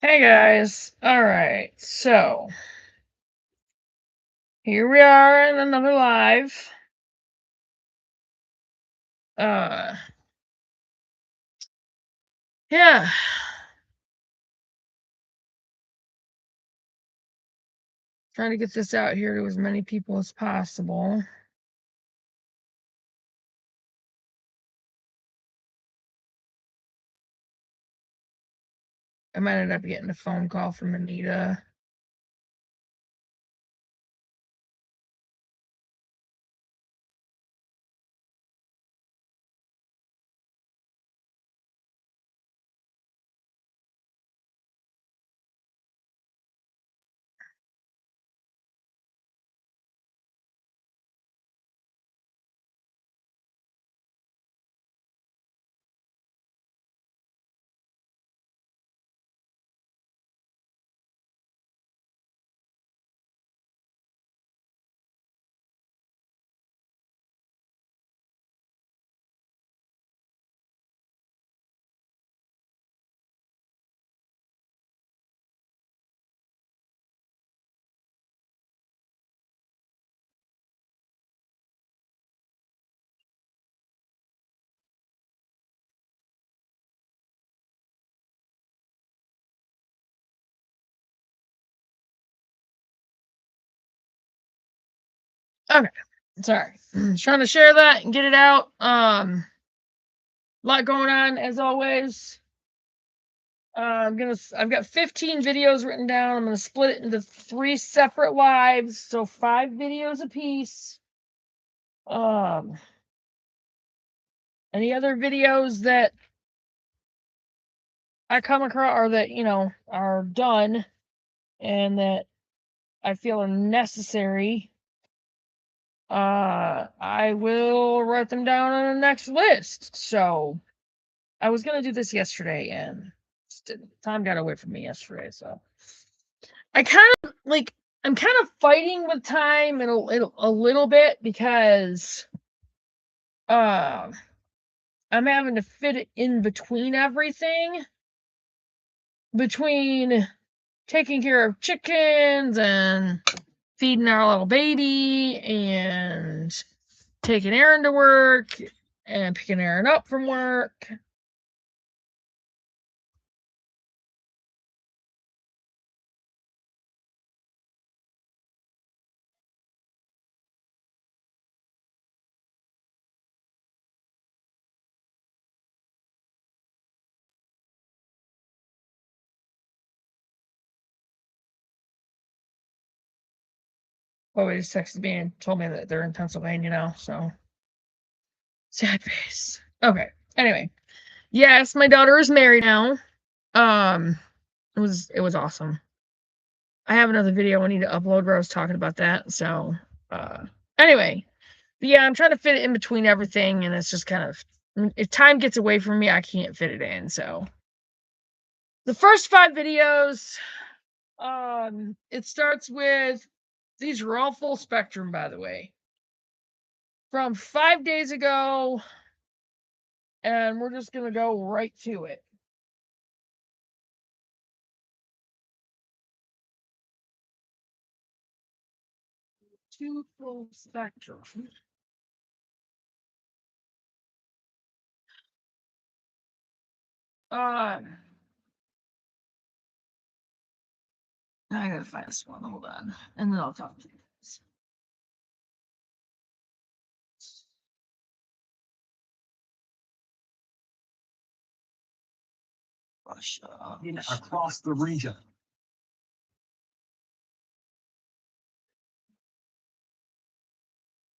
Hey guys. All right. So, here we are in another live. Uh yeah. Trying to get this out here to as many people as possible. I might end up getting a phone call from Anita. Okay. Sorry. Trying to share that and get it out. A lot going on as always. I've got 15 videos written down. I'm gonna split it into 3 separate lives, so 5 videos apiece. Um any other videos that I come across or that, are done and that I feel are necessary, I will write them down on the next list. So I was gonna do this yesterday and time got away from me yesterday, so I kind of like I'm kind of fighting with time in a little bit because uh, I'm having to fit it in between everything, between taking care of chickens and feeding our little baby and taking Aaron to work and picking Aaron up from work. Oh, he just texted me and told me that they're in Pennsylvania now, so sad face. Okay. Anyway, yes, my daughter is married now. Um, it was awesome. I have another video I need to upload where I was talking about that. So, uh, anyway, but yeah, I'm trying to fit it in between everything, and it's just kind of if time gets away from me, I can't fit it in. So, the first 5 videos, it starts with these are all full spectrum, by the way, from 5 days ago, and we're just gonna go right to it. Two full spectrum. Uh, I gotta find this one. Hold on, and then I'll talk to you guys. Russia. Across the region.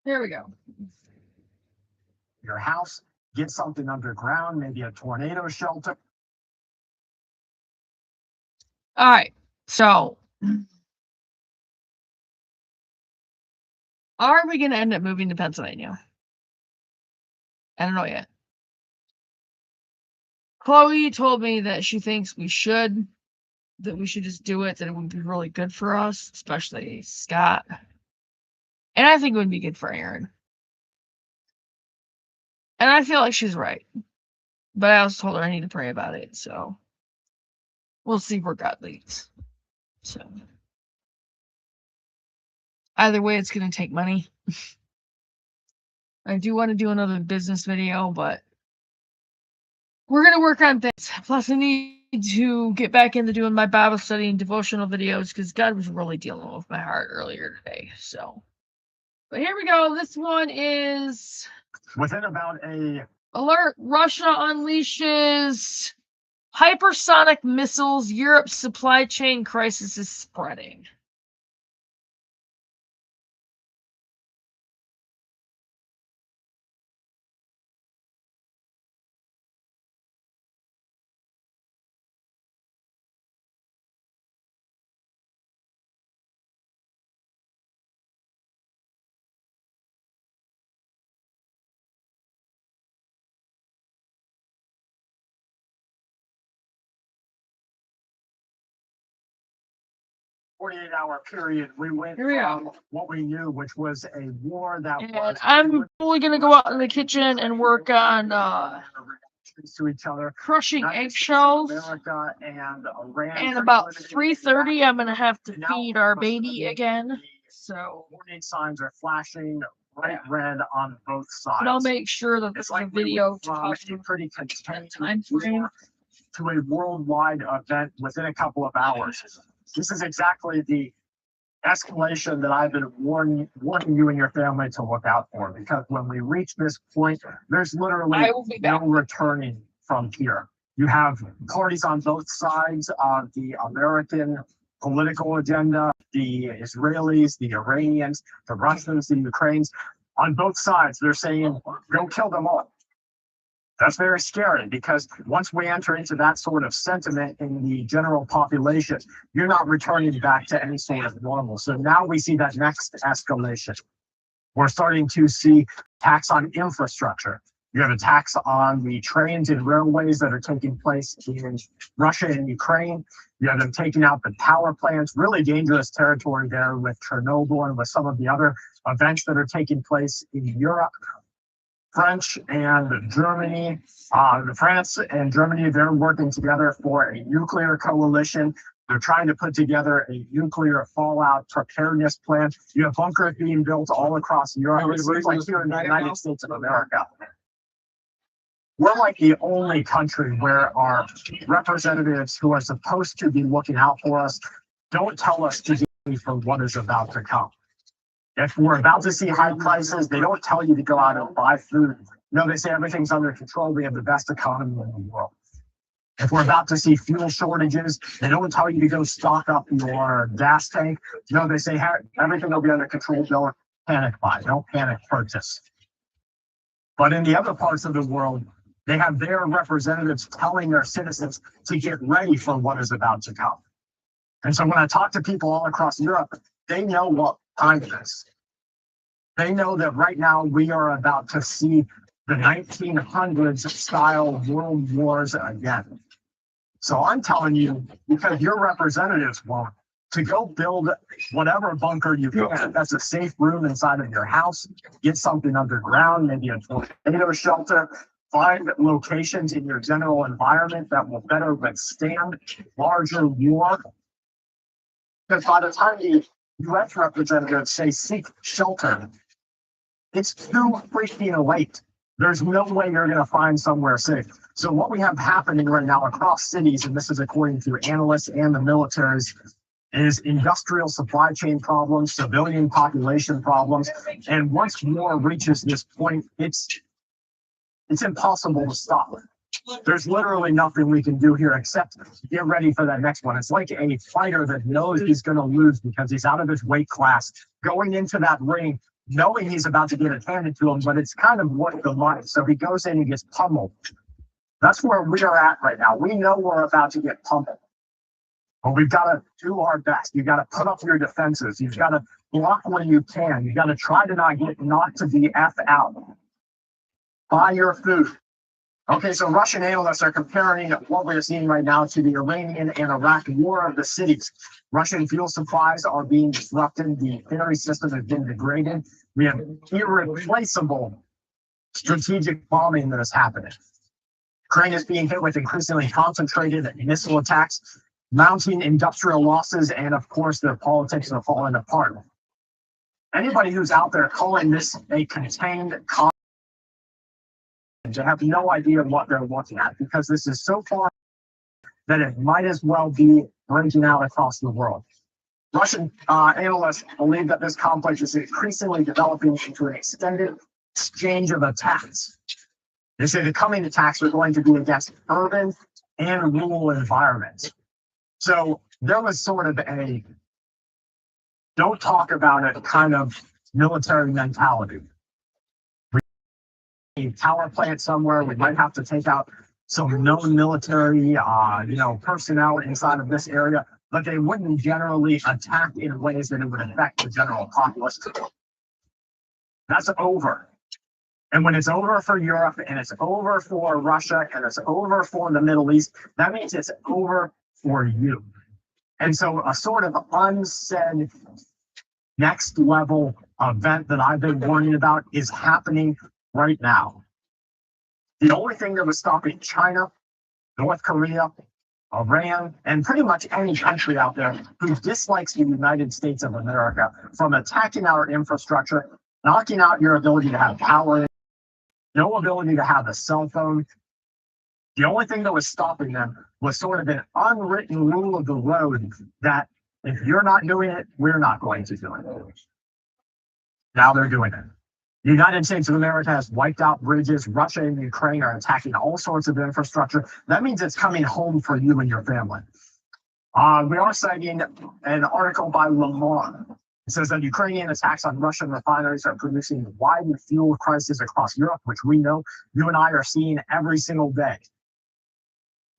Here we go. Your house, get something underground, maybe a tornado shelter. All right. So, are we going to end up moving to Pennsylvania? I don't know yet. Chloe told me that she thinks we should, that we should just do it, that it would be really good for us, especially Scott. And I think it would be good for Aaron. And I feel like she's right. But I also told her I need to pray about it. So, we'll see where God leads. So either way, it's going to take money. I do want to do another business video, but we're going to work on things. Plus, I need to get back into doing my Bible study and devotional videos because God was really dealing with my heart earlier today. So, but here we go. This one is within about a alert. Russia unleashes hypersonic missiles. Europe's supply chain crisis is spreading. '48-hour period, we went Here we from what we knew, which was a war that And was I'm probably going to go out in the kitchen and work on to each other. crushing United States of eggshells. America and Iran. And about 3:30, I'm going to have to feed our baby again. So Warning signs are flashing bright red on both sides. but I'll make sure that this It's is a like we video went to from talk a pretty contained time frame. to a worldwide event within a couple of hours. This is exactly the escalation that I've been warning you and your family to look out for, because when we reach this point, there's literally I will be no back. returning from here. You have parties on both sides of the American political agenda, the Israelis, the Iranians, the Russians, the Ukrainians. On both sides, they're saying, go kill them all. That's very scary, because once we enter into that sort of sentiment in the general population, you're not returning back to any sort of normal. So now we see that next escalation. We're starting to see attacks on infrastructure. You have attacks on the trains and railways that are taking place in Russia and Ukraine. You have them taking out the power plants, really dangerous territory there with Chernobyl and with some of the other events that are taking place in Europe. France and Germany, they're working together for a nuclear coalition. They're trying to put together a nuclear fallout preparedness plan. You have bunkers being built all across Europe. It seems like here in the United States of America, we're like the only country where our representatives who are supposed to be looking out for us don't tell us to get ready for what is about to come. If we're about to see high prices, they don't tell you to go out and buy food. No, they say everything's under control. We have the best economy in the world. If we're about to see fuel shortages, they don't tell you to go stock up your gas tank. No, they say everything will be under control. Don't panic buy. Don't panic purchase. But in the other parts of the world, they have their representatives telling their citizens to get ready for what is about to come. And so when I talk to people all across Europe, they know what time it is. They know that right now we are about to see the 1900s style world wars again. So I'm telling you, because your representatives won't, to go build whatever bunker you can. That's a safe room inside of your house. Get something underground, maybe a tornado shelter. Find locations in your general environment that will better withstand larger war. Because by the time the U.S. representatives say seek shelter, it's too freaking late. There's no way you're going to find somewhere safe. So what we have happening right now across cities, and this is according to analysts and the militaries, is industrial supply chain problems, civilian population problems. And once war reaches this point, it's impossible to stop. There's literally nothing we can do here except get ready for that next one. It's like a fighter that knows he's going to lose because he's out of his weight class, going into that ring, knowing he's about to get it handed to him, but it's kind of what the line. So he goes in and gets pummeled. That's where we are at right now. We know we're about to get pummeled. But we've got to do our best. You've got to put up your defenses. You've got to block when you can. You've got to try to not get knocked to the F out. Buy your food. Okay, so Russian analysts are comparing what we're seeing right now to the Iranian and Iraq war of the cities. Russian fuel supplies are being disrupted. The ferry system has been degraded. We have irreplaceable strategic bombing that is happening. Ukraine is being hit with increasingly concentrated missile attacks. mounting industrial losses, and of course, their politics are falling apart. Anybody who's out there calling this a contained conflict, I have no idea what they're looking at, because this is so far that it might as well be breaking out across the world. Russian analysts believe that this conflict is increasingly developing into an extended exchange of attacks. They say the coming attacks are going to be against urban and rural environments. So there was sort of a don't talk about it kind of military mentality. A power plant somewhere, we might have to take out some known military personnel inside of this area, but they wouldn't generally attack in ways that it would affect the general populace. That's over. And when it's over for Europe, and it's over for Russia, and it's over for the Middle East, that means it's over for you. And so a sort of unsaid next level event that I've been warning about is happening right now. The only thing that was stopping China, North Korea, Iran, and pretty much any country out there who dislikes the United States of America from attacking our infrastructure, knocking out your ability to have power, no ability to have a cell phone. The only thing that was stopping them was sort of an unwritten rule of the road that if you're not doing it, we're not going to do it. Now they're doing it. The United States of America has wiped out bridges. Russia and Ukraine are attacking all sorts of infrastructure. That means it's coming home for you and your family. We are citing an article by Le Monde. It says that Ukrainian attacks on Russian refineries are producing widened fuel crises across Europe, which we know you and I are seeing every single day.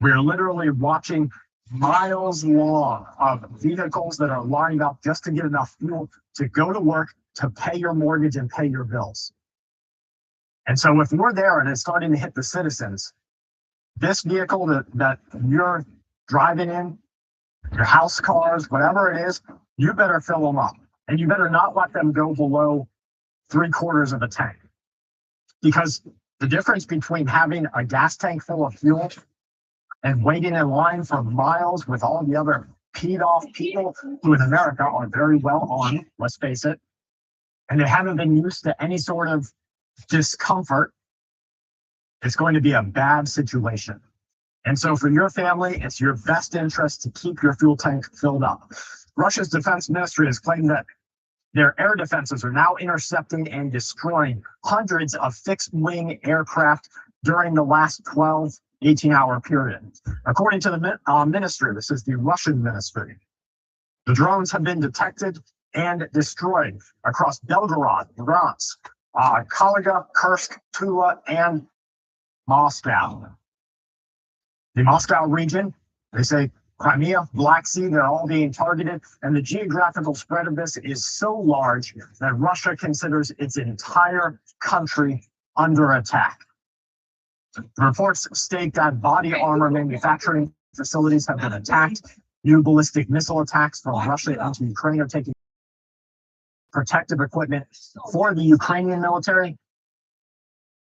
We're literally watching miles long of vehicles that are lined up just to get enough fuel to go to work, to pay your mortgage and pay your bills. And so if we're there and it's starting to hit the citizens, this vehicle that you're driving in, your house cars, whatever it is, you better fill them up. And you better not let them go below 3/4 of a tank. Because the difference between having a gas tank full of fuel and waiting in line for miles with all the other peed off people who in America are very well armed, let's face it, and they haven't been used to any sort of discomfort, it's going to be a bad situation. And so for your family, it's your best interest to keep your fuel tank filled up. Russia's defense ministry has claimed that their air defenses are now intercepting and destroying hundreds of fixed-wing aircraft during the last 18-hour period. According to the ministry, this is the Russian ministry, the drones have been detected and destroyed across Belgorod, Bryansk, Kaluga, Kursk, Tula, and Moscow. The Moscow region, they say Crimea, Black Sea, they're all being targeted, and the geographical spread of this is so large that Russia considers its entire country under attack. The reports state that body armor manufacturing facilities have been attacked. New ballistic missile attacks from Russia into Ukraine are taking protective equipment for the Ukrainian military,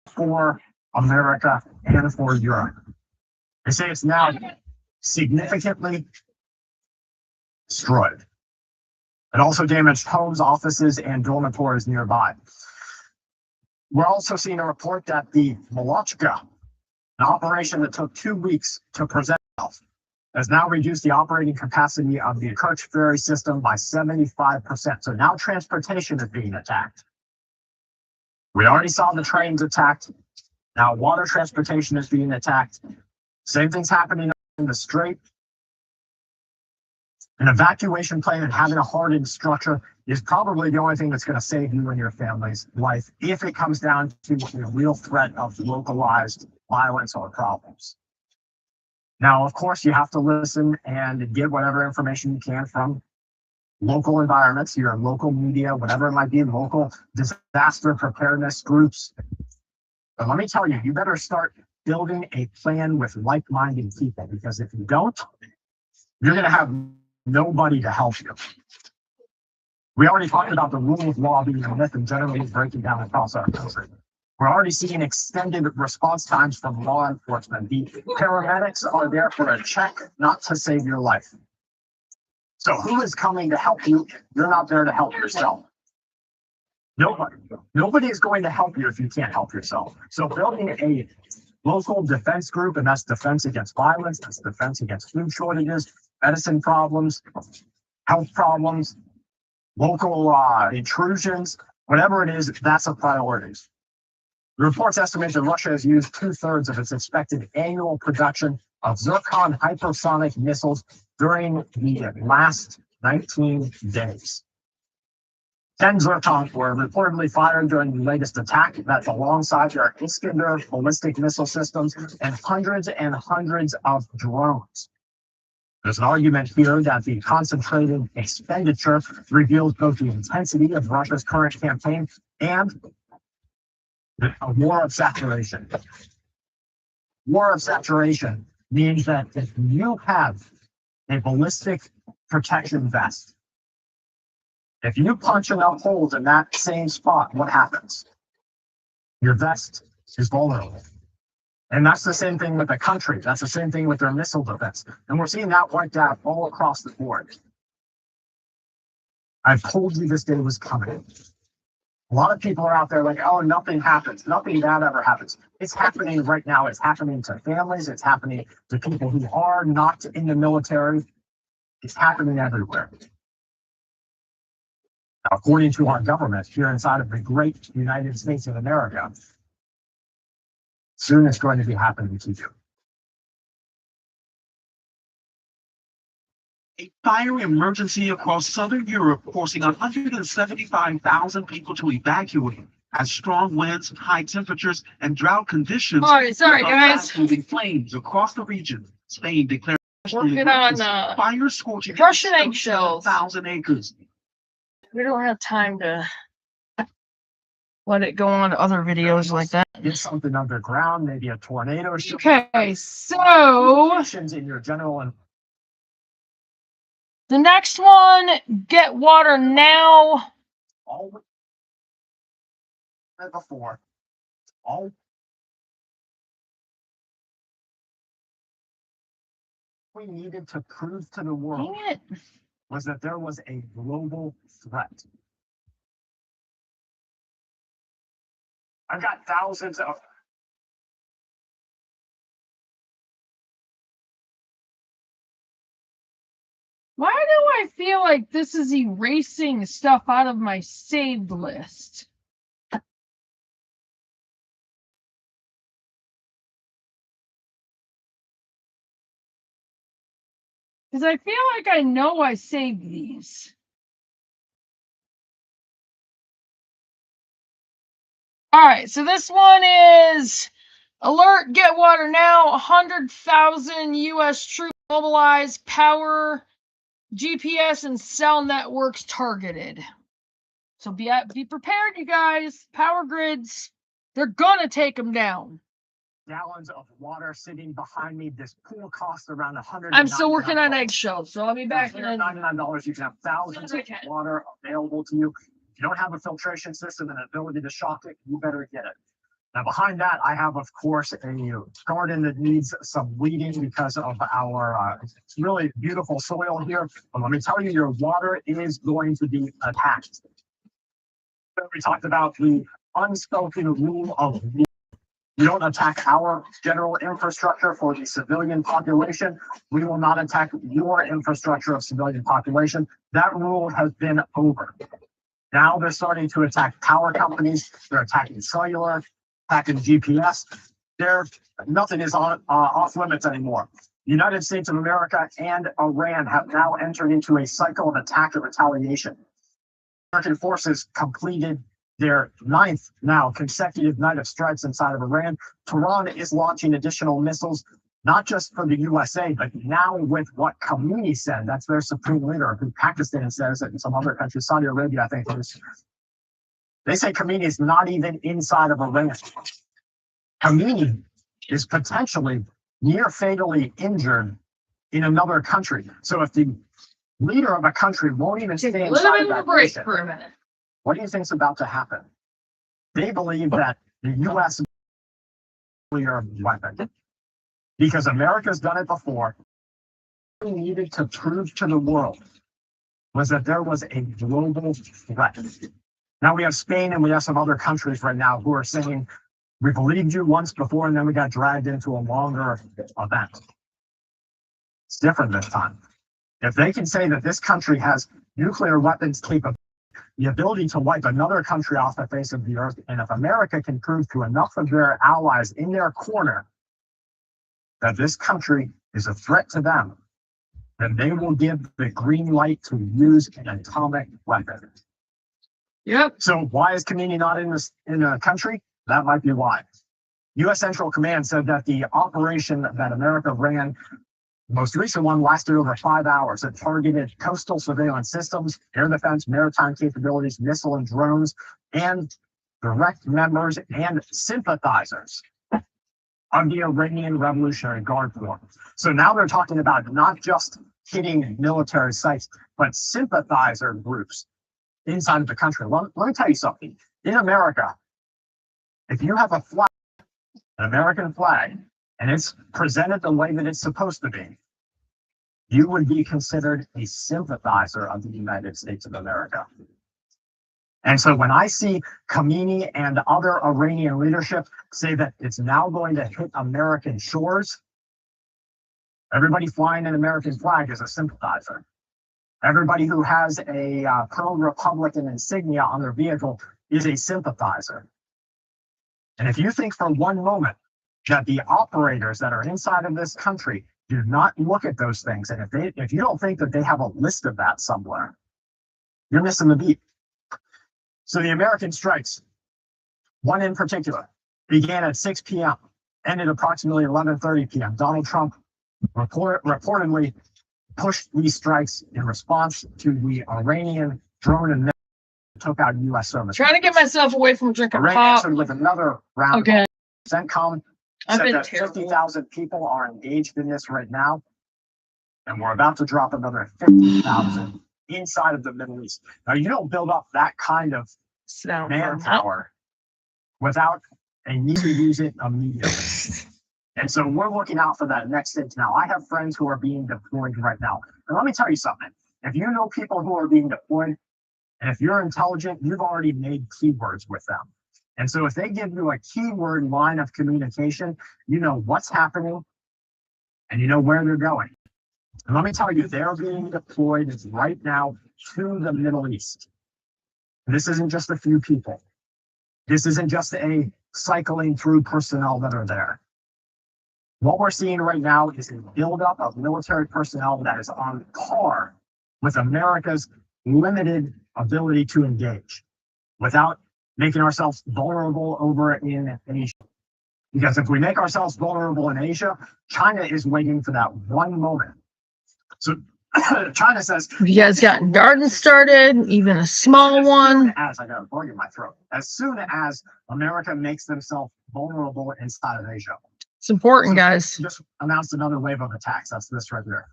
for America, and for Europe. They say it's now significantly destroyed. It also damaged homes, offices, and dormitories nearby. We're also seeing a report that the Molochka, an operation that took 2 weeks to present itself, has now reduced the operating capacity of the Kerch ferry system by 75%. So now transportation is being attacked. We already saw the trains attacked. Now water transportation is being attacked. Same thing's happening in the Strait. An evacuation plan and having a hardened structure is probably the only thing that's going to save you and your family's life if it comes down to a real threat of localized violence or problems. Now, of course, you have to listen and get whatever information you can from local environments, your local media, whatever it might be, local disaster preparedness groups. But let me tell you, you better start building a plan with like-minded people, because if you don't, you're going to have nobody to help you. We already talked about the rule of law being a myth and generally breaking down across our country. We're already seeing extended response times from law enforcement. The paramedics are there for a check, not to save your life. So who is coming to help you? You're not there to help yourself. Nobody. Nobody is going to help you if you can't help yourself. So building a local defense group, and that's defense against violence, that's defense against food shortages, medicine problems, health problems, local intrusions, whatever it is, that's a priority. The reports estimate that Russia has used 2/3 of its expected annual production of Zircon hypersonic missiles during the last 19 days. 10 Zircons were reportedly fired during the latest attack. That's alongside their Iskander ballistic missile systems and hundreds of drones. There's an argument here that the concentrated expenditure reveals both the intensity of Russia's current campaign and a war of saturation. War of saturation means that if you have a ballistic protection vest, if you punch enough holes in that same spot, what happens? Your vest is vulnerable. And that's the same thing with the country. That's the same thing with their missile defense. And we're seeing that wiped out all across the board. I told you this day was coming. A lot of people are out there like, oh, nothing happens. Nothing bad ever happens. It's happening right now. It's happening to families. It's happening to people who are not in the military. It's happening everywhere. Now, according to our government here inside of the great United States of America, soon it's going to be happening to you. A fire emergency across southern Europe, forcing 175,000 people to evacuate as strong winds, high temperatures, and drought conditions. Sorry, guys. Moving flames across the region. Spain declared Working on fire scorching Russian eggshells. 1,000 acres. We don't have time to let it go on to other videos like that. Get something underground, maybe a tornado. Okay, so In your general the next one, get water now. all before all we needed to prove to the world Dang it. was that there was a global threat. I've got thousands of Why do I feel like this is erasing stuff out of my saved list? Because I feel like I know I saved these. All right, so this one is alert, get water now, 100,000 U.S. troops mobilized, power, GPS, and cell networks targeted. So be prepared, you guys. Power grids, they're gonna take them down. gallons of water sitting behind me. This pool costs around $100. I'm still working on eggshells, so I'll be back in $199. You can have thousands of water available to you. If you don't have a filtration system and an ability to shock it, you better get it. Now, behind that, I have, of course, a garden that needs some weeding because of our really beautiful soil here. But let me tell you, your water is going to be attacked. We talked about the unspoken rule of law. You don't attack our general infrastructure for the civilian population. We will not attack your infrastructure of civilian population. That rule has been over. Now they're starting to attack power companies. They're attacking cellular, attacking GPS. Nothing is off limits anymore. The United States of America and Iran have now entered into a cycle of attack and retaliation. American forces completed their 9th now consecutive night of strikes inside of Iran. Tehran is launching additional missiles, not just for the USA, but now with what Khamenei said. That's their supreme leader, who Pakistan says, and some other countries, Saudi Arabia, I think. They say Khamenei is not even inside of Iran. Khamenei is potentially near fatally injured in another country. So if the leader of a country won't even stay inside a little bit of that a break nation, for a minute. what do you think is about to happen? They believe that the U.S. nuclear weapon. Because America's done it before. What we needed to prove to the world was that there was a global threat. Now we have Spain and we have some other countries right now who are saying, we believed you once before and then we got dragged into a longer event. It's different this time. If they can say that this country has nuclear weapons capable, the ability to wipe another country off the face of the earth, and if America can prove to enough of their allies in their corner that this country is a threat to them, then they will give the green light to use an atomic weapon. Yep. So why is Khomeini not in the country? That might be why. U.S. Central Command said that the operation that America ran, the most recent one, lasted over 5 hours. It targeted coastal surveillance systems, air defense, maritime capabilities, missile and drones, and direct members and sympathizers of the Iranian Revolutionary Guard Corps. So now they're talking about not just hitting military sites, but sympathizer groups inside of the country. Let me tell you something. In America, if you have a flag, an American flag, and it's presented the way that it's supposed to be, you would be considered a sympathizer of the United States of America. And so when I see Khomeini and other Iranian leadership say that it's now going to hit American shores, everybody flying an American flag is a sympathizer. Everybody who has a pro-Republican insignia on their vehicle is a sympathizer. And if you think for one moment that the operators that are inside of this country do not look at those things, and if you don't think that they have a list of that somewhere, you're missing the beat. So the American strikes, one in particular, began at 6 p.m., ended approximately 11:30 p.m. Donald Trump reportedly pushed these strikes in response to the Iranian drone and missile that took out U.S. service. Trying to get myself away from drinking Iran pop. answered with another round. Okay. CENTCOM I've said been that terrible. 50,000 people are engaged in this right now, and we're about to drop another 50,000 inside of the Middle East. Now, you don't build up that kind of Sit down for a minute. manpower without a need to use it immediately. And so we're looking out for that next stage. Now, I have friends who are being deployed right now. And let me tell you something. If you know people who are being deployed, and if you're intelligent, you've already made keywords with them. And so if they give you a keyword line of communication, you know what's happening and you know where they're going. And let me tell you, they're being deployed right now to the Middle East. This isn't just a few people. This isn't just a cycling through personnel that are there. What we're seeing right now is a buildup of military personnel that is on par with America's limited ability to engage without making ourselves vulnerable over in Asia. Because if we make ourselves vulnerable in Asia, China is waiting for that one moment. So China says, You guys gotten gardens started, even a small one. as I got a bug in my throat, as soon as America makes themselves vulnerable inside of Asia. It's important, guys. Just announced another wave of attacks. That's this right there.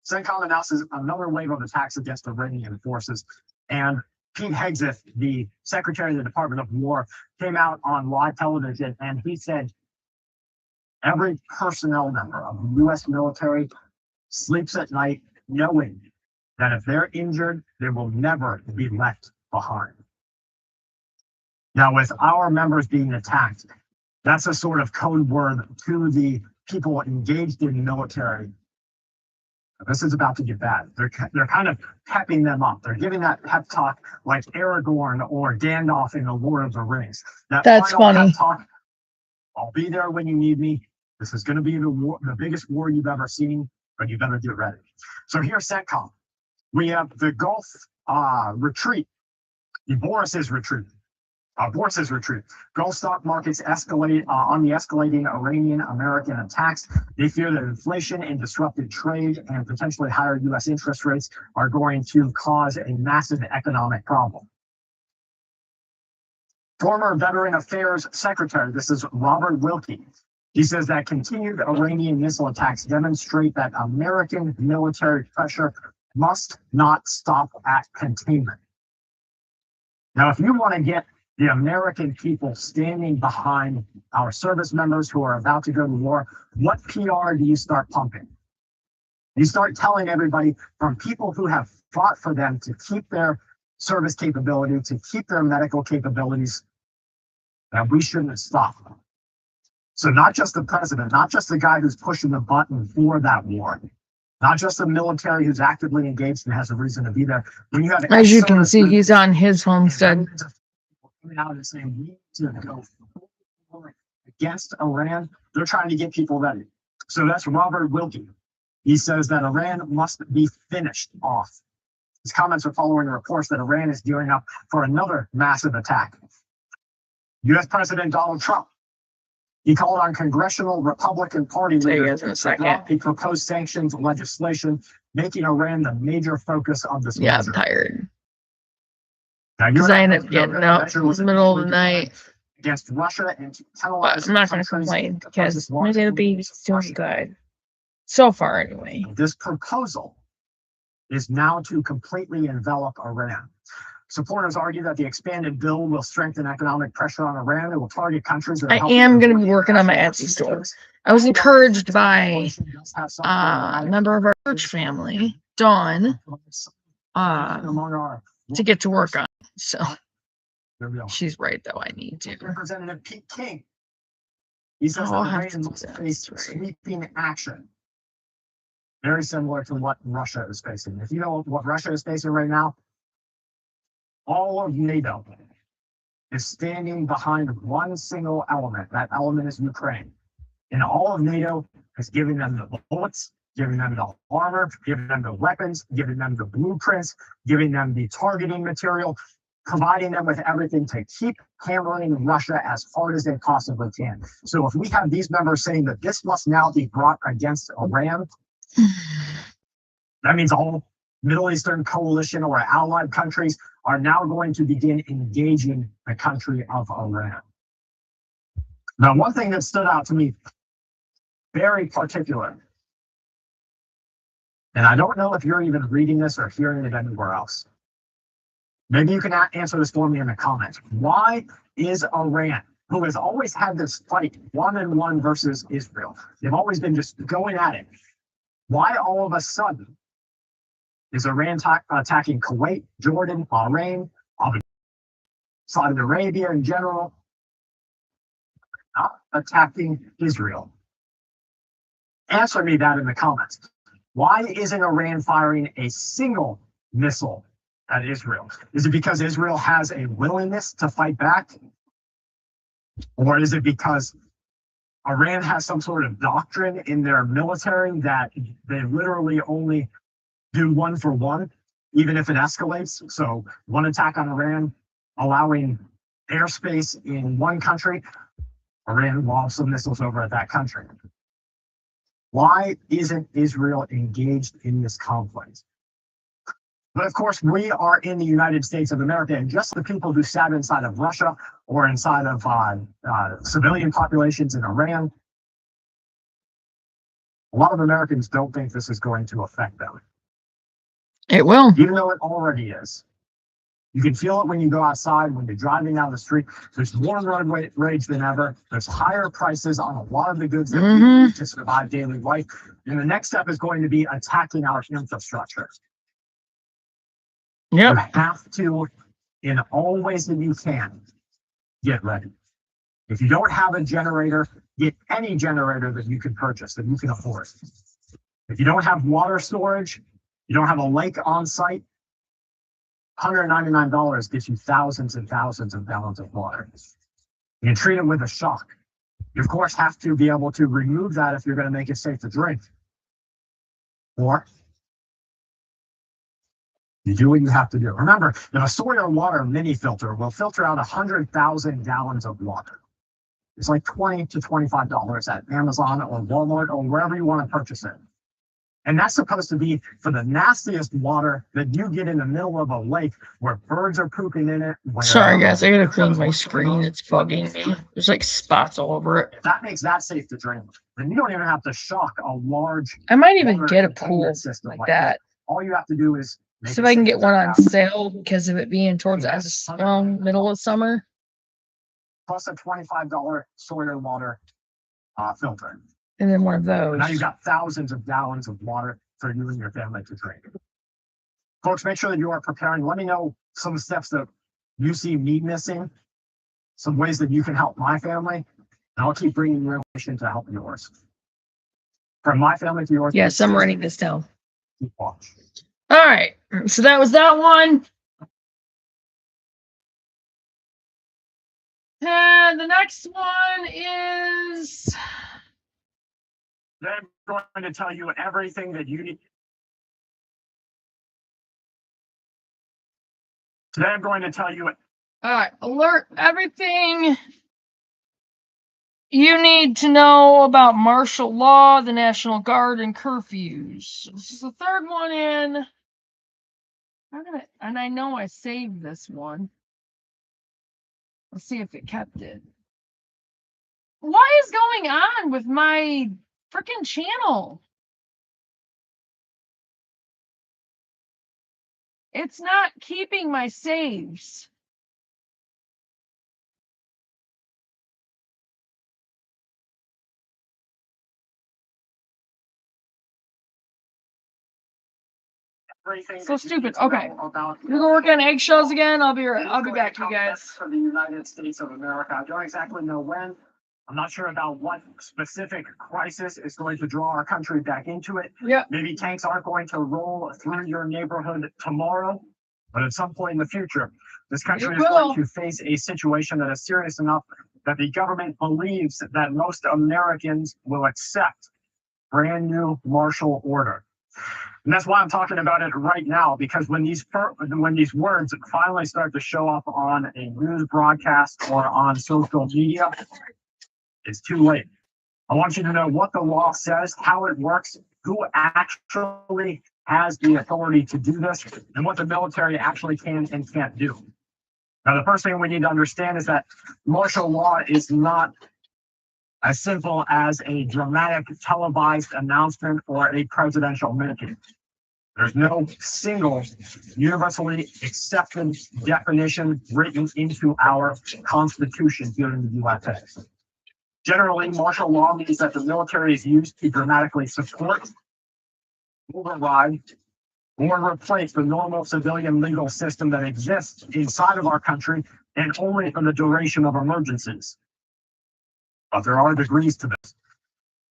CENTCOM announces another wave of attacks against Iranian forces. And Pete Hegseth, the Secretary of the Department of War, came out on live television and he said, every personnel member of the U.S. military sleeps at night knowing that if they're injured, they will never be left behind. Now, with our members being attacked, that's a sort of code word to the people engaged in the military. This is about to get bad. They're kind of pepping them up. They're giving that pep talk like Aragorn or Gandalf in The Lord of the Rings. That's final funny. pep talk, I'll be there when you need me. This is going to be the biggest war you've ever seen, but you better get ready. So here's CENTCOM. We have the Gulf retreat, the Boris's retreat. Gulf stock markets escalate on the escalating Iranian-American attacks. They fear that inflation and disrupted trade and potentially higher U.S. interest rates are going to cause a massive economic problem. Former Veteran Affairs Secretary, this is Robert Wilkie. He says that continued Iranian missile attacks demonstrate that American military pressure must not stop at containment. Now, if you want to get the American people standing behind our service members who are about to go to war, what PR do you start pumping? You start telling everybody, from people who have fought for them to keep their service capability, to keep their medical capabilities, that we shouldn't stop. So not just the president, not just the guy who's pushing the button for that war, not just the military who's actively engaged and has a reason to be there. When you have, As you can see, he's on his homestead. coming out and saying we need to go against Iran, they're trying to get people ready. So that's Robert Wilkie. He says that Iran must be finished off. His comments are following reports that Iran is gearing up for another massive attack. U.S. President Donald Trump, he called on congressional Republican Party leaders to block the proposed sanctions legislation, making Iran the major focus of this Yeah, I'm measure. tired. Now, Because I ended up getting up in the middle of the night. against Russia and to But penalize I'm not going to countries complain that because purchase my large little baby's quantities of doing Russian good. So far, anyway. This proposal is now to completely envelop Iran. Supporters argue that the expanded bill will strengthen economic pressure on Iran. It will target countries that are I helping am going to avoid be working on my international Etsy store. sanctions. I was encouraged by Legislation does have some a member of our church family, Dawn, among our to get to work on. So there we go. she's right, though. I need to. Representative Pete King. He says Oh, I'll that have Iran to must do that. face That's right. sweeping action. Very similar to what Russia is facing. If you know what Russia is facing right now, all of NATO is standing behind one single element. That element is Ukraine. And all of NATO is giving them the bullets, giving them the armor, giving them the weapons, giving them the blueprints, giving them the targeting material, providing them with everything to keep hammering Russia as hard as they possibly can. So if we have these members saying that this must now be brought against Iran, that means all Middle Eastern coalition or allied countries are now going to begin engaging the country of Iran. Now, one thing that stood out to me very particular, and I don't know if you're even reading this or hearing it anywhere else. Maybe you can answer this for me in the comments. Why is Iran, who has always had this fight 1-on-1 versus Israel, they've always been just going at it, why all of a sudden is Iran attacking Kuwait, Jordan, Bahrain, Saudi Arabia in general, not attacking Israel? Answer me that in the comments. Why isn't Iran firing a single missile at Israel? Is it because Israel has a willingness to fight back? Or is it because Iran has some sort of doctrine in their military that they literally only do 1 for 1, even if it escalates? So one attack on Iran, allowing airspace in one country, Iran lost some missiles over at that country. Why isn't Israel engaged in this conflict? But of course, we are in the United States of America, and just the people who sat inside of Russia or inside of civilian populations in Iran, a lot of Americans don't think this is going to affect them, It will. even though it already is. You can feel it when you go outside, when you're driving down the street. There's more road rage than ever. There's higher prices on a lot of the goods that we need to survive daily life. And the next step is going to be attacking our infrastructure. Yep. You have to, in all ways that you can, get ready. If you don't have a generator, get any generator that you can purchase, that you can afford. If you don't have water storage, you don't have a lake on site, $199 gets you thousands and thousands of gallons of water. You can treat it with a shock. You, of course, have to be able to remove that if you're going to make it safe to drink. Or you do what you have to do. Remember, if a Sawyer water mini filter will filter out 100,000 gallons of water, it's like $20 to $25 at Amazon or Walmart or wherever you want to purchase it. And that's supposed to be for the nastiest water that you get in the middle of a lake where birds are pooping in it. Sorry, guys. I gotta clean my screen. It's bugging me. There's like spots all over it. That makes that safe to drink. Then you don't even have to shock a large. I might even water get a containment pool system like that. All you have to do is See if I can get one on sale because of it being towards the middle of summer. plus a $25 soil water filter. And then one of those. And now you've got thousands of gallons of water for you and your family to drink. Folks, make sure that you are preparing. Let me know some steps that you see me missing, some ways that you can help my family, and I'll keep bringing your information to help yours. From my family to yours. Yes, I'm writing this down. Keep watch. All right. So that was that one. And the next one is. Then I'm going to tell you everything that you need. Today I'm going to tell you. All right. Alert everything you need to know about martial law, the National Guard, and curfews. This is the third one in. And I know I saved this one. Let's see if it kept it. What is going on with my freaking channel? It's not keeping my saves. So stupid. Okay. We're gonna work on eggshells again. I'll be back to you guys. For the United States of America. I don't exactly know when. I'm not sure about what specific crisis is going to draw our country back into it. Yep. Maybe tanks aren't going to roll through your neighborhood tomorrow, but at some point in the future, this country is going to face a situation that is serious enough that the government believes that most Americans will accept brand new martial order. And that's why I'm talking about it right now, because when these words finally start to show up on a news broadcast or on social media, it's too late. I want you to know what the law says, how it works, who actually has the authority to do this, and what the military actually can and can't do. Now, the first thing we need to understand is that martial law is not as simple as a dramatic televised announcement or a presidential meeting. There's no single universally accepted definition written into our Constitution here in the USA. Generally, martial law means that the military is used to dramatically support, override, or replace the normal civilian legal system that exists inside of our country, and only for the duration of emergencies. But there are degrees to this.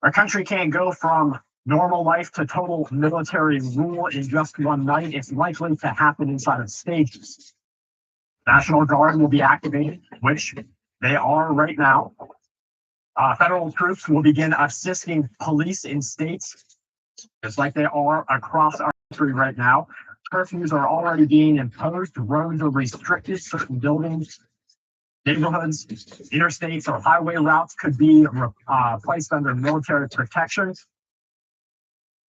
Our country can't go from normal life to total military rule in just one night. It's likely to happen inside of stages. National Guard will be activated, which they are right now. Federal troops will begin assisting police in states, just like they are across our country right now. Curfews are already being imposed. Roads are restricted. Certain buildings, neighborhoods, interstates, or highway routes could be placed under military protection.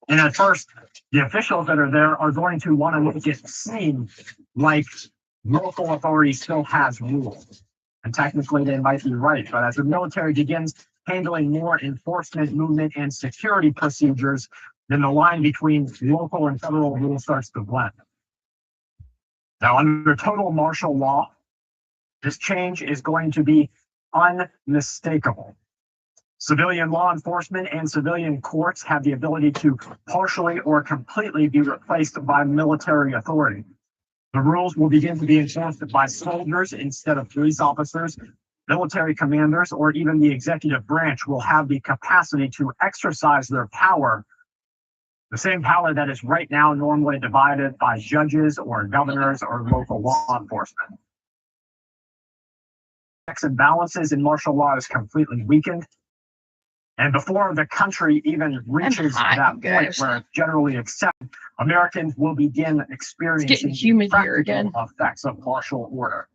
And at first, the officials that are there are going to want to make it seem like local authority still has rules. And technically, they might be right. But as the military begins handling more enforcement, movement, and security procedures, then the line between local and federal rule starts to blend. Now, under total martial law, this change is going to be unmistakable. Civilian law enforcement and civilian courts have the ability to partially or completely be replaced by military authority. The rules will begin to be enforced by soldiers instead of police officers. Military commanders or even the executive branch will have the capacity to exercise their power, the same power that is right now normally divided by judges or governors or local law enforcement. Checks and balances in martial law is completely weakened. And before the country even reaches that point where it's generally accepted, Americans will begin experiencing the practical effects of martial order.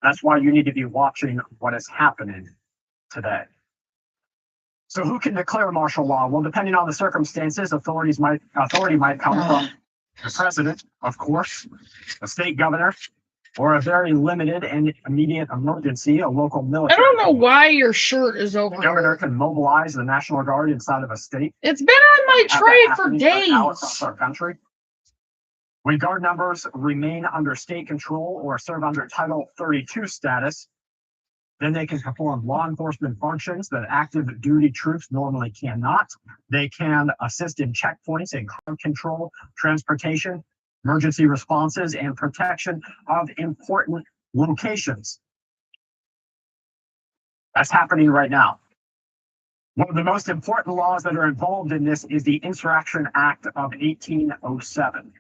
That's why you need to be watching what is happening today. So who can declare martial law? Well, depending on the circumstances, authority might come from the president, of course, a state governor, or a very limited and immediate emergency, a local military. I don't know why your shirt is over. The governor can mobilize the National Guard inside of a state. It's been on my tray for days. Across our country. When guard numbers remain under state control or serve under Title 32 status, Then they can perform law enforcement functions that active duty troops normally cannot. They can assist in checkpoints and crowd control, transportation, emergency responses, and protection of important locations. That's happening right now. One of the most important laws that are involved in this is the Insurrection Act of 1807.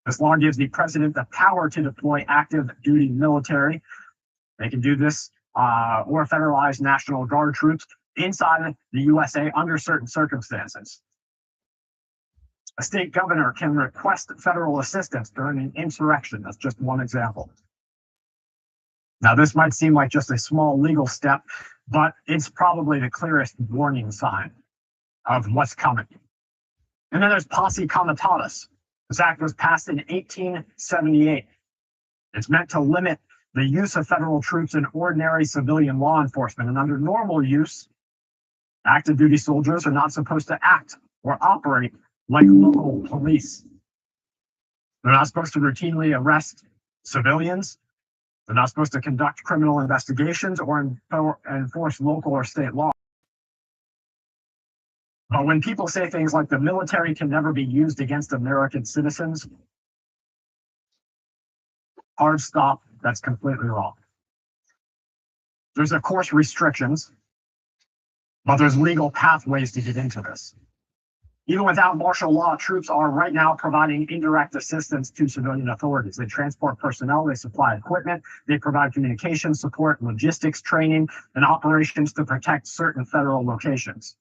This law gives the president the power to deploy active duty military. They can do this or federalized National Guard troops inside the USA under certain circumstances. A state governor can request federal assistance during an insurrection. That's just one example. Now, this might seem like just a small legal step, but it's probably the clearest warning sign of what's coming. And then there's Posse Comitatus. This act was passed in 1878. It's meant to limit the use of federal troops in ordinary civilian law enforcement. And under normal use, active duty soldiers are not supposed to act or operate like local police. They're not supposed to routinely arrest civilians. They're not supposed to conduct criminal investigations or enforce local or state law. But when people say things like the military can never be used against American citizens, hard stop, that's completely wrong. There's, of course, restrictions, but there's legal pathways to get into this. Even without martial law, troops are right now providing indirect assistance to civilian authorities. They transport personnel, they supply equipment, they provide communication support, logistics training, and operations to protect certain federal locations.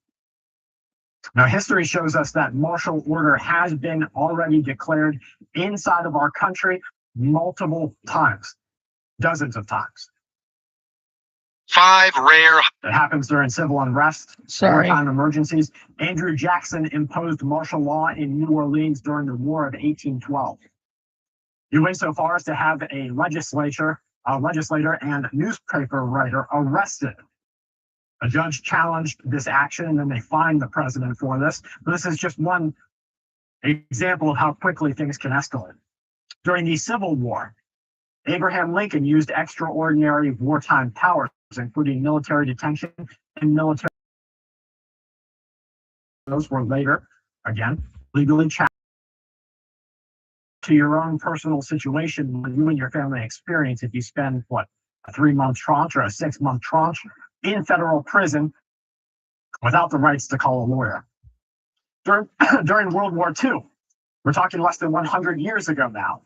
Now, history shows us that martial order has been already declared inside of our country multiple times, dozens of times. 5 rare. It happens during civil unrest, wartime emergencies. Andrew Jackson imposed martial law in New Orleans during the War of 1812. He went so far as to have a legislator and newspaper writer arrested. A judge challenged this action, and then they fined the president for this. But this is just one example of how quickly things can escalate. During the Civil War, Abraham Lincoln used extraordinary wartime powers, including military detention and military. Those were later, again, legally challenged. To your own personal situation, when you and your family experience, if you spend, what, a 3-month tranche or a 6-month tranche in federal prison without the rights to call a lawyer. During World War II, we're talking less than 100 years ago now,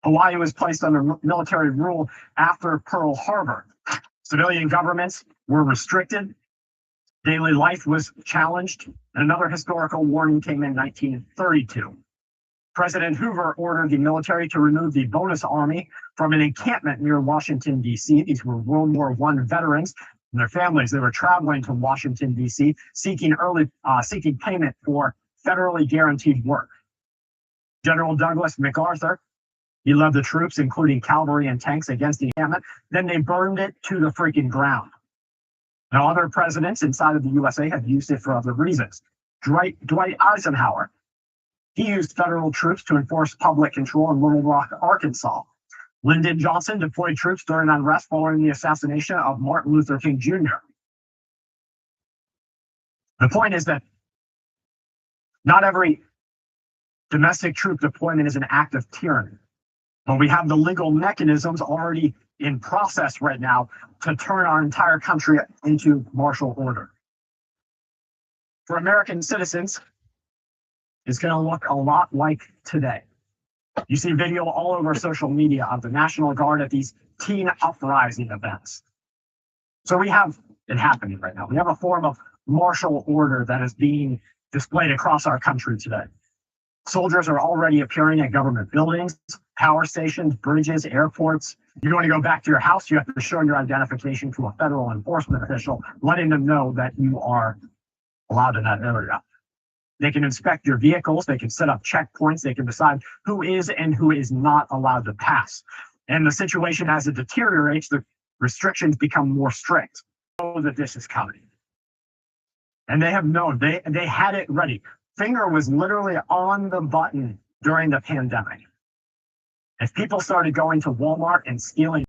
Hawaii was placed under military rule after Pearl Harbor. Civilian governments were restricted. Daily life was challenged. And another historical warning came in 1932. President Hoover ordered the military to remove the bonus army from an encampment near Washington, D.C. These were World War I veterans and their families. They were traveling to Washington, D.C., seeking payment for federally guaranteed work. General Douglas MacArthur, he led the troops, including cavalry and tanks, against the encampment. Then they burned it to the freaking ground. Now, other presidents inside of the USA have used it for other reasons. Dwight Eisenhower, he used federal troops to enforce public control in Little Rock, Arkansas. Lyndon Johnson deployed troops during unrest following the assassination of Martin Luther King Jr. The point is that not every domestic troop deployment is an act of tyranny, but we have the legal mechanisms already in process right now to turn our entire country into martial order. For American citizens, it's going to look a lot like today. You see video all over social media of the National Guard at these teen uprising events. So we have it happening right now. We have a form of martial order that is being displayed across our country today. Soldiers are already appearing at government buildings, power stations, bridges, airports. You want to go back to your house, you have to show your identification to a federal enforcement official, letting them know that you are allowed in that area. They can inspect your vehicles, they can set up checkpoints, they can decide who is and who is not allowed to pass. And the situation, as it deteriorates, the restrictions become more strict. Know that this is coming. And they have known, they had it ready. Finger was literally on the button during the pandemic. If people started going to Walmart and stealing,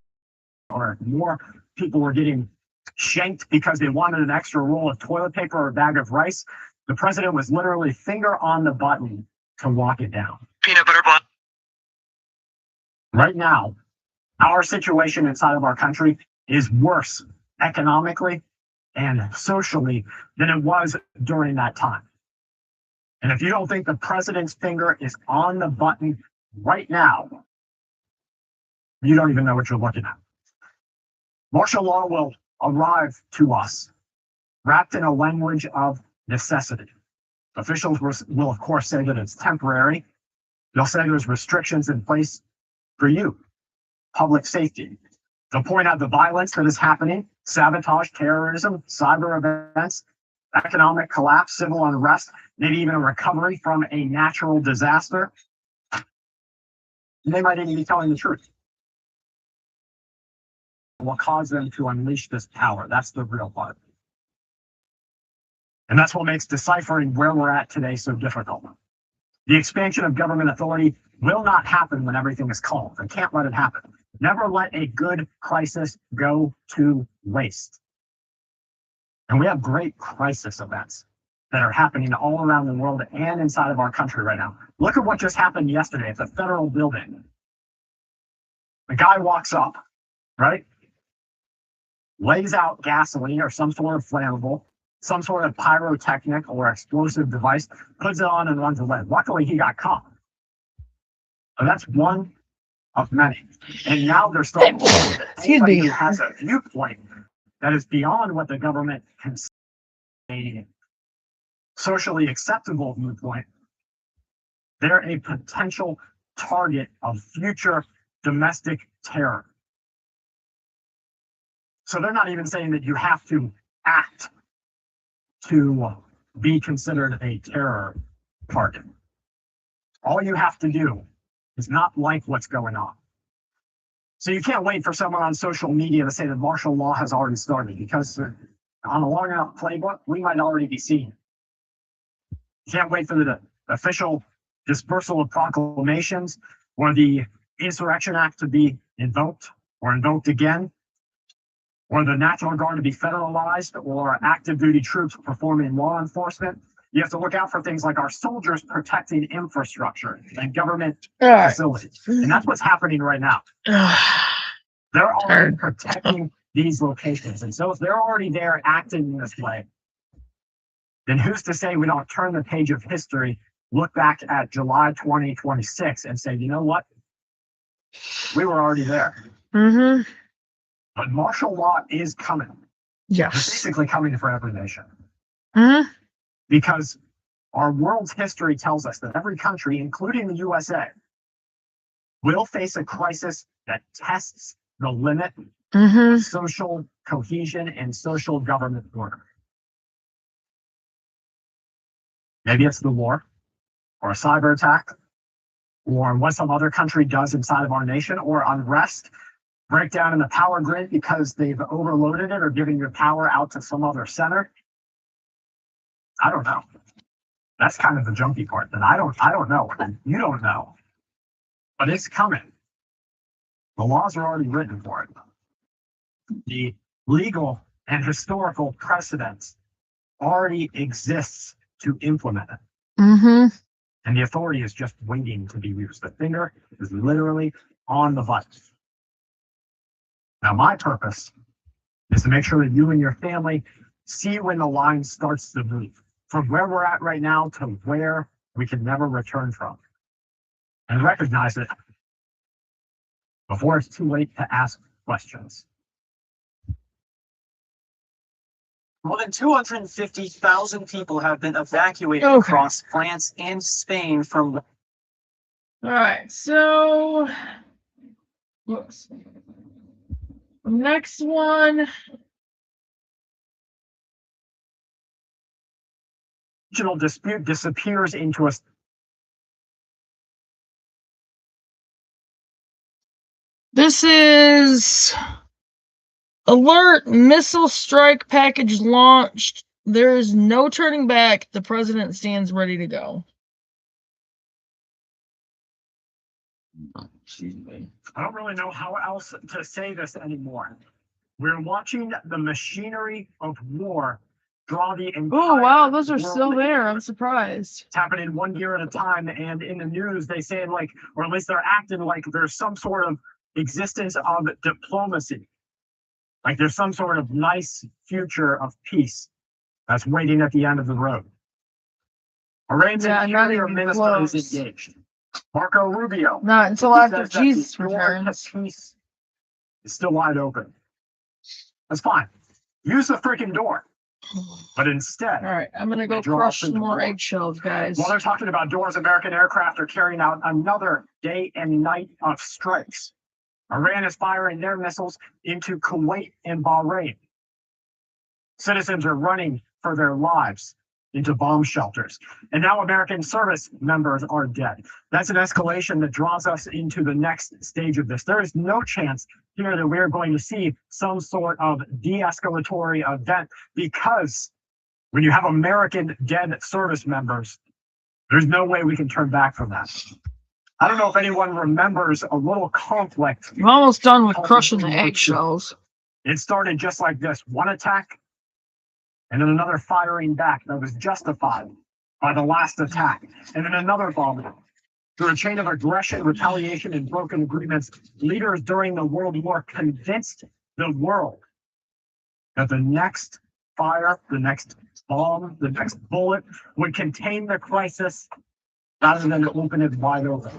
or more people were getting shanked because they wanted an extra roll of toilet paper or a bag of rice. The president was literally finger on the button to lock it down. Peanut butter bun. Right now, our situation inside of our country is worse economically and socially than it was during that time. And if you don't think the president's finger is on the button right now, you don't even know what you're looking at. Martial law will arrive to us wrapped in a language of necessity. Officials will, of course, say that it's temporary. They'll say there's restrictions in place for you, public safety. They'll point out the violence that is happening, sabotage, terrorism, cyber events, economic collapse, civil unrest, maybe even a recovery from a natural disaster. And they might even be telling the truth. What caused them to unleash this power? That's the real part. And that's what makes deciphering where we're at today so difficult. The expansion of government authority will not happen when everything is calm. And can't let it happen. Never let a good crisis go to waste. And we have great crisis events that are happening all around the world and inside of our country right now. Look at what just happened yesterday at the federal building. The guy walks up, right? Lays out gasoline or some sort of flammable, some sort of pyrotechnic or explosive device, puts it on and runs away. Luckily, he got caught. So that's one of many. And now they're starting to say that anybody who has a viewpoint that is beyond what the government can say, a socially acceptable viewpoint, they're a potential target of future domestic terror. So they're not even saying that you have to act to be considered a terror target. All you have to do is not like what's going on. So you can't wait for someone on social media to say that martial law has already started, because on a long enough playbook, we might already be seeing it. You can't wait for the official dispersal of proclamations or the Insurrection Act to be invoked or invoked again, or the National Guard to be federalized, or active duty troops performing law enforcement. You have to look out for things like our soldiers protecting infrastructure and government facilities. And that's what's happening right now. They're already protecting these locations. And so if they're already there acting in this way, then who's to say we don't turn the page of history, look back at July 2026 and say, you know what? We were already there. Mm-hmm. But martial law is coming. Yes. It's basically coming for every nation. Mm-hmm. Because our world's history tells us that every country, including the USA, will face a crisis that tests the limit Mm-hmm. of social cohesion and social government order. Maybe it's the war, or a cyber attack, or what some other country does inside of our nation, or unrest, breakdown in the power grid because they've overloaded it or giving your power out to some other center. I don't know. That's kind of the junky part, that I don't know. You don't know. But it's coming. The laws are already written for it. The legal and historical precedents already exists to implement it. Mm-hmm. And the authority is just waiting to be used. The finger is literally on the button. Now, my purpose is to make sure that you and your family see when the line starts to move from where we're at right now to where we can never return from, and recognize it before it's too late to ask questions. More than 250,000 people have been evacuated Okay. across France and Spain from. All right. So, whoops. Next one. Regional dispute disappears into a This is alert: missile strike package launched. There is no turning back. The president stands ready to go. I don't really know how else to say this anymore. We're watching the machinery of war draw the entire Oh wow, those are world still there. I'm surprised. It's happening 1 year at a time, and in the news they say like, or at least they're acting like there's some sort of existence of diplomacy, like there's some sort of nice future of peace that's waiting at the end of the road. Iran's Yeah, not interior even minister is close. engaged. Marco Rubio Not until says after that Jesus the door to returns. peace is still wide open. That's fine. Use the freaking door. But instead, All right, I'm gonna go Draw crush through some the more door. eggshells, guys. while they're talking about doors, American aircraft are carrying out another day and night of strikes. Iran is firing their missiles into Kuwait and Bahrain. Citizens are running for their lives into bomb shelters. And now American service members are dead. That's an escalation that draws us into the next stage of this. There is no chance here that we're going to see some sort of de-escalatory event, because when you have American dead service members, there's no way we can turn back from that. I don't know if anyone remembers a little conflict. I'm almost done with crushing the eggshells. It started just like this: one attack, and then another firing back that was justified by the last attack, and then another bombing. Through a chain of aggression, retaliation, and broken agreements, leaders during the World War convinced the world that the next fire, the next bomb, the next bullet would contain the crisis rather than open it wide open.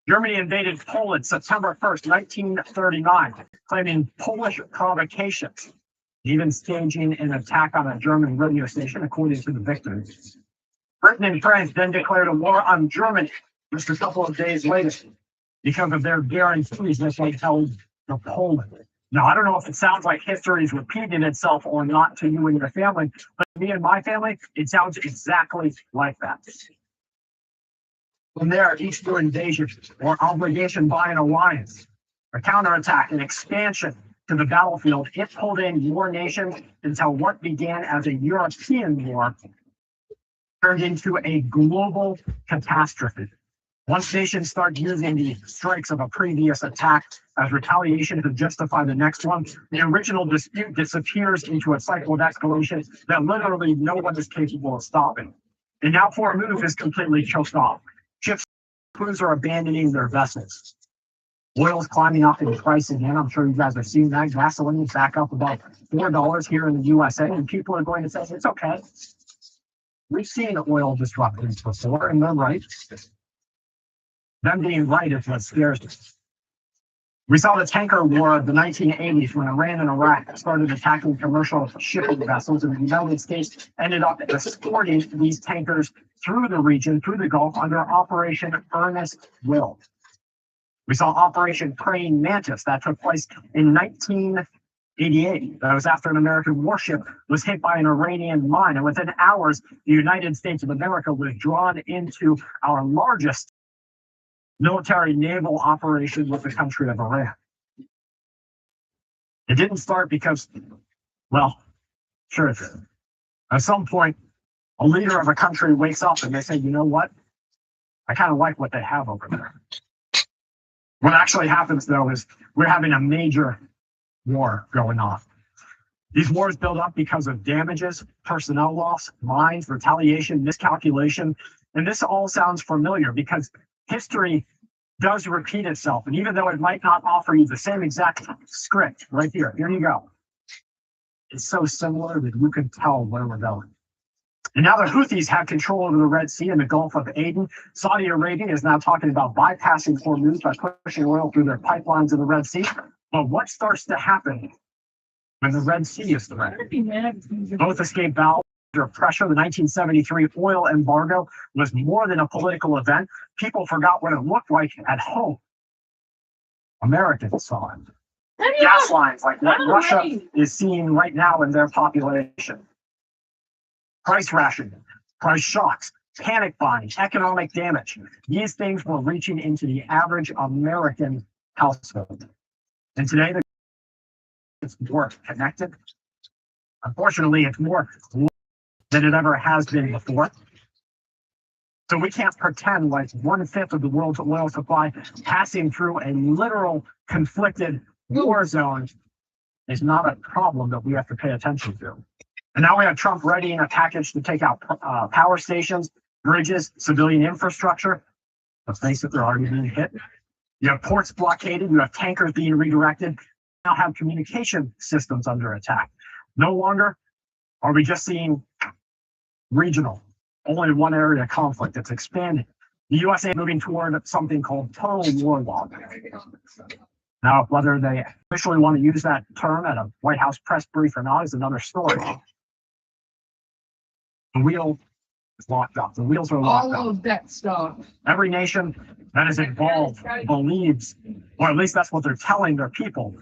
Germany invaded Poland September 1st, 1939, claiming Polish provocations, even staging an attack on a German radio station, according to the victims. Britain and France then declared a war on Germany just a couple of days later because of their guarantees that they held to Poland. Now, I don't know if it sounds like history is repeating itself or not to you and your family, but me and my family, it sounds exactly like that. From there, each new invasion or obligation by an alliance, a counterattack, an expansion to the battlefield, it pulled in your nation until what began as a European war turned into a global catastrophe. Once nations start using the strikes of a previous attack as retaliation to justify the next one, the original dispute disappears into a cycle of escalation that literally no one is capable of stopping. And now Hormuz is completely choked off. Ships and crews are abandoning their vessels. Oil's climbing up in price again. I'm sure you guys have seen that. Gasoline is back up about $4 here in the USA, and people are going to say it's okay. We've seen oil disruptions before, and they're right. Them being right is what scares us. We saw the tanker war of the 1980s when Iran and Iraq started attacking commercial shipping vessels, and the United States ended up escorting these tankers through the region, through the Gulf, under Operation Earnest Will. We saw Operation Praying Mantis that took place in 1988. That was after an American warship was hit by an Iranian mine, and within hours, the United States of America was drawn into our largest military naval operation with the country of Iran. It didn't start because, well, sure it did. At some point, a leader of a country wakes up and they say, you know what? I kind of like what they have over there. What actually happens, though, is we're having a major war going on. These wars build up because of damages, personnel loss, mines, retaliation, miscalculation. And this all sounds familiar because history does repeat itself. And even though it might not offer you the same exact script right here you go. It's so similar that you can tell where we're going. And now the Houthis have control over the Red Sea and the Gulf of Aden. Saudi Arabia is now talking about bypassing Hormuz by pushing oil through their pipelines in the Red Sea. But what starts to happen when the Red Sea is threatened? Both escape valves under pressure. The 1973 oil embargo was more than a political event. People forgot what it looked like at home. Americans saw it. Gas lines like what Russia is seeing right now in their population. Price rationing, price shocks, panic buying, economic damage. These things were reaching into the average American household. And today, it's more connected. Unfortunately, it's more than it ever has been before. So we can't pretend like 1/5 of the world's oil supply passing through a literal conflicted war zone is not a problem that we have to pay attention to. And now we have Trump readying a package to take out power stations, bridges, civilian infrastructure. Let's face it, they're already being hit. You have ports blockaded. You have tankers being redirected. Now have communication systems under attack. No longer are we just seeing regional, only one area conflict. It's expanding. The USA moving toward something called total war law. Now, whether they officially want to use that term at a White House press brief or not is another story. The wheel is locked up. The wheels are locked up. All of that stuff. Every nation that is involved believes, or at least that's what they're telling their people,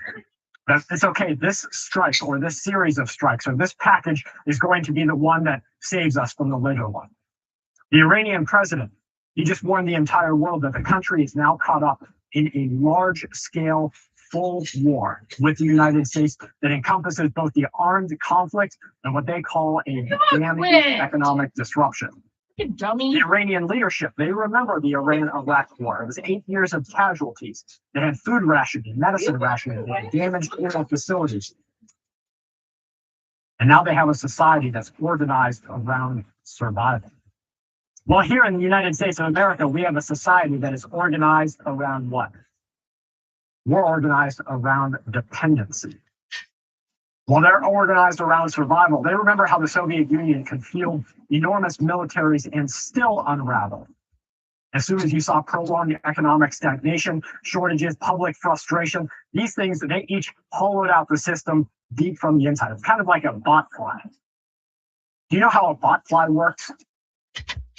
that it's okay. This strike or this series of strikes or this package is going to be the one that saves us from the later one. The Iranian president, he just warned the entire world that the country is now caught up in a large-scale full war with the United States that encompasses both the armed conflict and what they call a damning economic disruption. You dummy. The Iranian leadership, they remember the Iran-Iraq war. It was 8 years of casualties. They had food rationing, medicine rationing, they had damaged oil facilities. And now they have a society that's organized around survival. Well, here in the United States of America, we have a society that is organized around what? We're organized around dependency. Well, they're organized around survival. They remember how the Soviet Union could field enormous militaries and still unravel. As soon as you saw prolonged economic stagnation, shortages, public frustration, these things, they each hollowed out the system deep from the inside. It's kind of like a botfly. Do you know how a botfly works?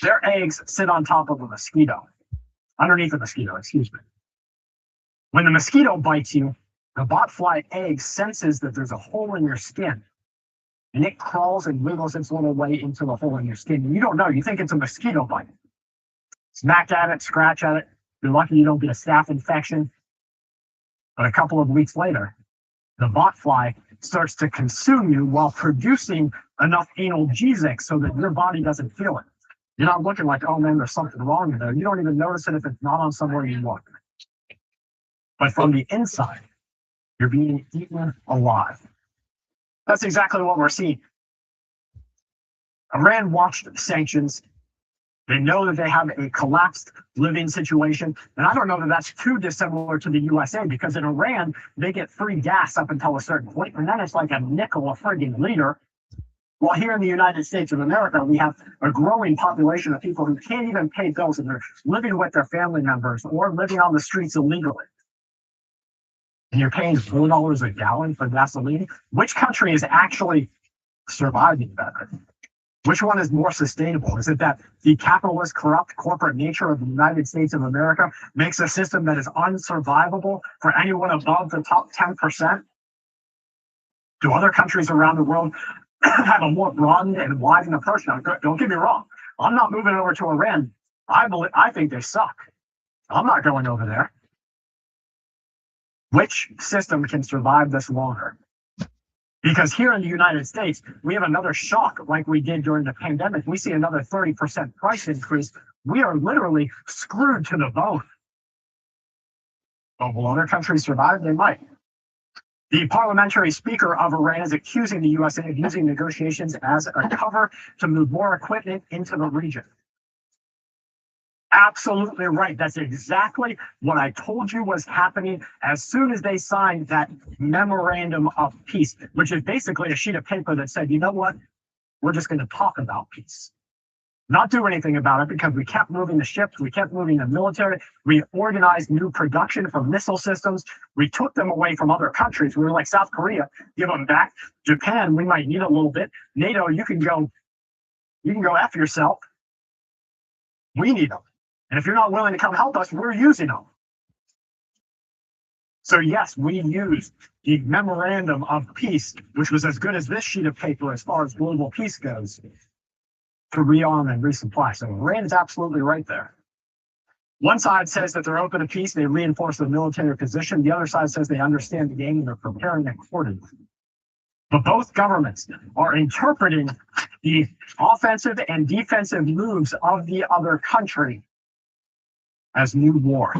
Their eggs sit on top of a mosquito, underneath a mosquito, excuse me. When the mosquito bites you, the botfly egg senses that there's a hole in your skin, and it crawls and wiggles its little way into the hole in your skin. And you don't know, you think it's a mosquito bite. Smack at it, scratch at it. You're lucky you don't get a staph infection. But a couple of weeks later, the botfly starts to consume you while producing enough analgesic so that your body doesn't feel it. You're not looking like, oh man, there's something wrong in there. You don't even notice it if it's not on somewhere you look. But from the inside, you're being eaten alive. That's exactly what we're seeing. Iran watched sanctions. They know that they have a collapsed living situation. And I don't know that that's too dissimilar to the USA, because in Iran, they get free gas up until a certain point, and then it's like a nickel a frigging liter. While here in the United States of America, we have a growing population of people who can't even pay bills, and they're living with their family members or living on the streets illegally. And you're paying $4 a gallon for gasoline. Which country is actually surviving better? Which one is more sustainable? Is it that the capitalist, corrupt corporate nature of the United States of America makes a system that is unsurvivable for anyone above the top 10%? Do other countries around the world have a more broadened and widened approach? Now, don't get me wrong. I'm not moving over to Iran. I think they suck. I'm not going over there. Which system can survive this longer? Because here in the United States, we have another shock like we did during the pandemic. We see another 30% price increase. We are literally screwed to the bone. But will other countries survive? They might. The parliamentary speaker of Iran is accusing the USA of using negotiations as a cover to move more equipment into the region. Absolutely right. That's exactly what I told you was happening as soon as they signed that memorandum of peace, which is basically a sheet of paper that said, you know what? We're just going to talk about peace. Not do anything about it, because we kept moving the ships, we kept moving the military, we organized new production for missile systems, we took them away from other countries. We were like South Korea, give them back. Japan, we might need a little bit. NATO, you can go after yourself. We need them. And if you're not willing to come help us, we're using them. So yes, we used the memorandum of peace, which was as good as this sheet of paper as far as global peace goes, to rearm and resupply. So Iran is absolutely right there. One side says that they're open to peace, they reinforce the military position. The other side says they understand the game and they're preparing accordingly. But both governments are interpreting the offensive and defensive moves of the other country as new war.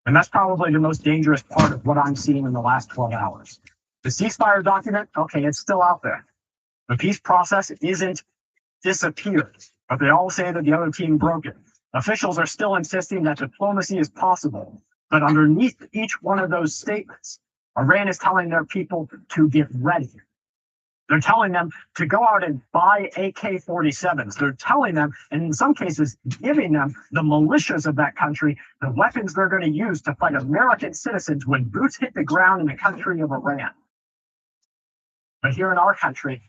And that's probably the most dangerous part of what I'm seeing in the last 12 hours. The ceasefire document, okay, it's still out there. The peace process isn't disappeared, but they all say that the other team broke it. Officials are still insisting that diplomacy is possible, but underneath each one of those statements, Iran is telling their people to get ready. They're telling them to go out and buy AK-47s. They're telling them, and in some cases, giving them, the militias of that country, the weapons they're going to use to fight American citizens when boots hit the ground in the country of Iran. But here in our country,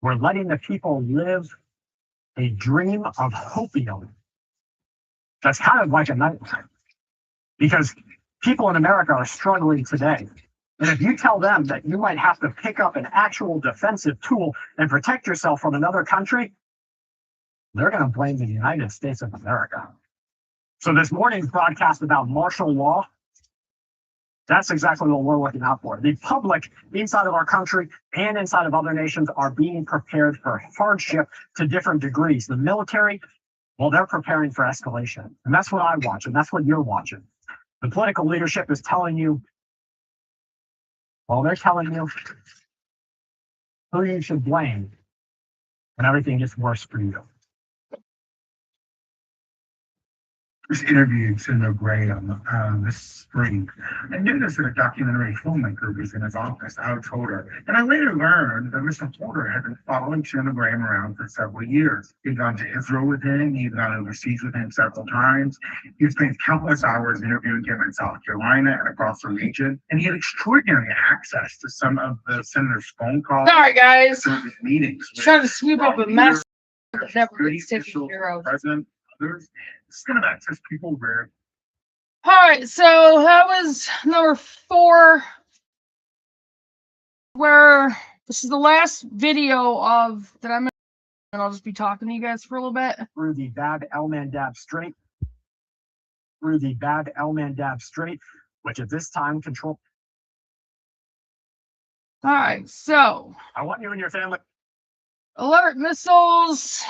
we're letting the people live a dream of hopium. That's kind of like a nightmare, because people in America are struggling today. And if you tell them that you might have to pick up an actual defensive tool and protect yourself from another country, they're going to blame the United States of America. So this morning's broadcast about martial law, that's exactly what we're looking out for. The public inside of our country and inside of other nations are being prepared for hardship to different degrees. The military, well, they're preparing for escalation. And that's what I watch, and that's what you're watching. The political leadership is telling you, well, they're telling you who you should blame when everything gets worse for you. Was interviewed Senator Graham this spring. I knew this as a documentary filmmaker was in his office. I told her. And I later learned that Mr. Porter had been following Senator Graham around for several years. He'd gone to Israel with him. He'd gone overseas with him several times. He spent countless hours interviewing him in South Carolina and across the region. And he had extraordinary access to some of the senator's phone calls. Sorry, guys. Some of his meetings. Trying to sweep up a mess that never Security gets taken officials, care of. President, others. This kind of access people rarely. All right, so that was number 4, where this is the last video of that I'm in, and I'll just be talking to you guys for a little bit. Through the Bab el-Mandab Strait, which at this time control. All right, so I want you and your family. alert missiles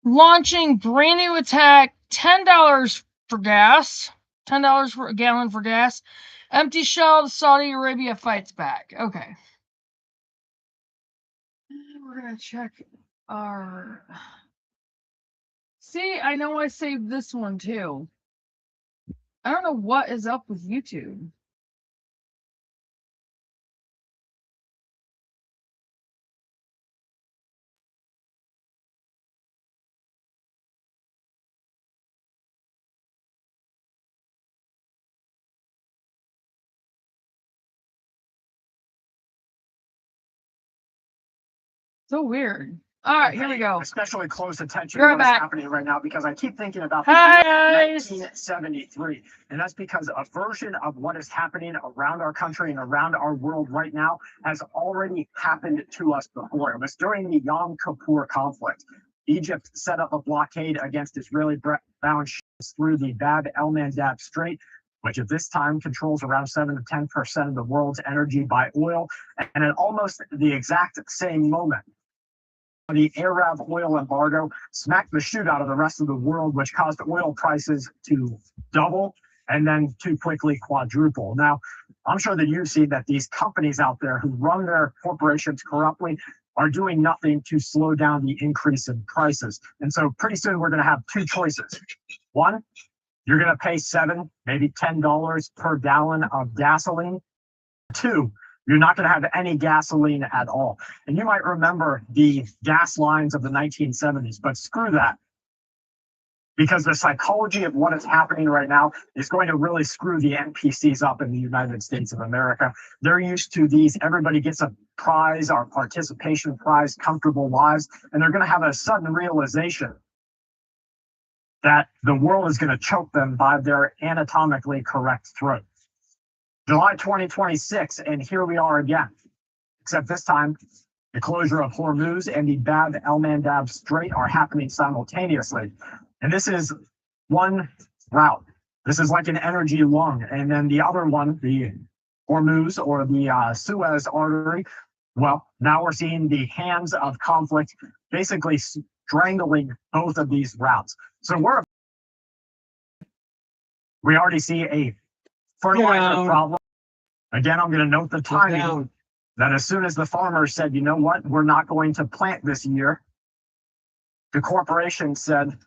launching brand new attack, $10 for gas, $10 for a gallon for gas. Empty shell, Saudi Arabia fights back. Okay. We're going to check our... See, I know I saved this one too. I don't know what is up with YouTube. So weird. All right, here we go. Especially close attention You're to what's back. happening right now, because I keep thinking about Hi, guys. 1973, and that's because a version of what is happening around our country and around our world right now has already happened to us before. It was during the Yom Kippur conflict. Egypt set up a blockade against Israeli-bound ships through the Bab el-Mandab Strait, which at this time controls around 7 to 10% of the world's energy by oil. And at almost the exact same moment, the Arab oil embargo smacked the shoot out of the rest of the world, which caused oil prices to double and then to quickly quadruple. Now, I'm sure that you've seen that these companies out there who run their corporations corruptly are doing nothing to slow down the increase in prices. And so pretty soon we're going to have 2 choices. One, you're going to pay $7, maybe $10 per gallon of gasoline. 2, you're not going to have any gasoline at all. And you might remember the gas lines of the 1970s, but screw that. Because the psychology of what is happening right now is going to really screw the NPCs up in the United States of America. They're used to these, everybody gets a prize or participation prize, comfortable lives, and they're going to have a sudden realization that the world is going to choke them by their anatomically correct throat. July 2026, and here we are again. Except this time, the closure of Hormuz and the Bab el-Mandab Strait are happening simultaneously. And this is one route. This is like an energy lung. And then the other one, the Hormuz or the Suez artery, well, now we're seeing the hands of conflict basically strangling both of these routes. So we already see a fertilizer problem. Again, I'm going to note the timing down. that as soon as the farmers said, you know what, we're not going to plant this year, the corporation said,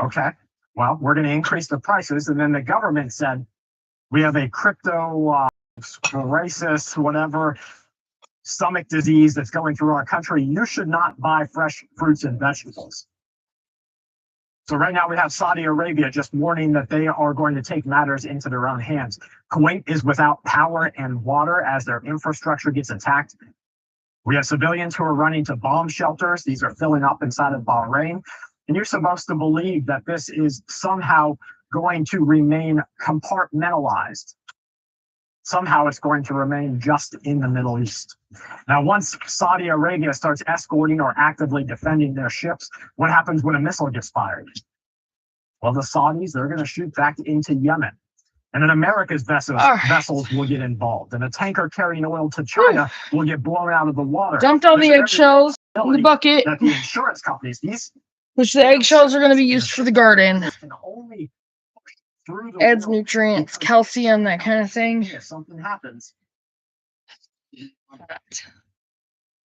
okay, well, we're going to increase the prices. And then the government said, we have a crypto crisis, whatever, stomach disease that's going through our country. You should not buy fresh fruits and vegetables. So right now we have Saudi Arabia just warning that they are going to take matters into their own hands. Kuwait is without power and water as their infrastructure gets attacked. We have civilians who are running to bomb shelters. These are filling up inside of Bahrain. And you're supposed to believe that this is somehow going to remain compartmentalized. Somehow it's going to remain just in the Middle East. Now, once Saudi Arabia starts escorting or actively defending their ships, what happens when a missile gets fired? Well, the Saudis, they're going to shoot back into Yemen. And then America's vessels will get involved. And a tanker carrying oil to China will get blown out of the water. Dumped all the eggshells in the bucket, That the insurance companies, which the eggshells are going to be used for the garden. can only push through the Adds wheel nutrients, calcium, that kind of thing. if something happens.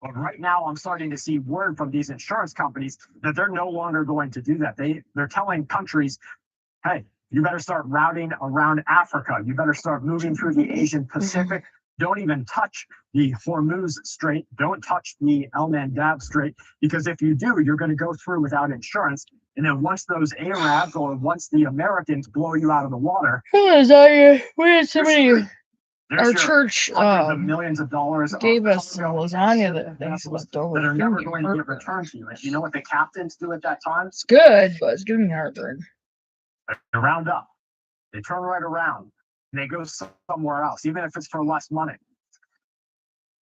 But right now, I'm starting to see word from these insurance companies that they're no longer going to do that. They're telling countries, hey, you better start routing around Africa. You better start moving through the Asian Pacific. Don't even touch the Hormuz Strait. Don't touch the El Mandab Strait, because if you do, you're going to go through without insurance. And then once those Arabs or once the Americans blow you out of the water, We had somebody, there's our your church hundreds of millions of dollars of gave us some cargo lasagna that and things vessels left over. that are It's never giving me going to get heartburn. returned to you. And you know what the captains do at that time? It's good, but it's giving me heartburn. They round up. They turn right around and they go somewhere else, even if it's for less money.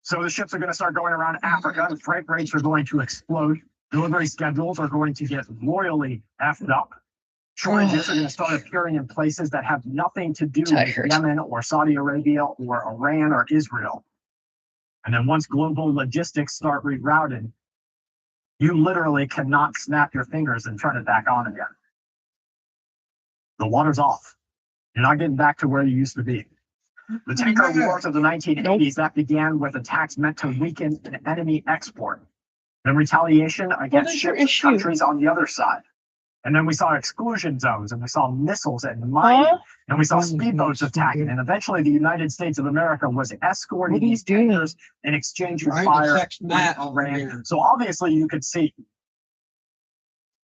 So the ships are going to start going around Africa, and freight rates are going to explode. Delivery schedules are going to get royally effed up. Shortages are going to start appearing in places that have nothing to do with Tired. Yemen or Saudi Arabia or Iran or Israel. And then once global logistics start rerouting, you literally cannot snap your fingers and turn it back on again. The water's off. You're not getting back to where you used to be. The tanker wars of the 1980s, that began with attacks meant to weaken an enemy export. Then retaliation against is your ships and issue? countries on the other side. And then we saw exclusion zones, and we saw missiles and mining, Huh? and we saw speedboats attacking. And eventually the United States of America was escorting What are you these doing? tankers and exchanging Trying to fire text Matt with over Iran. here. So obviously you could see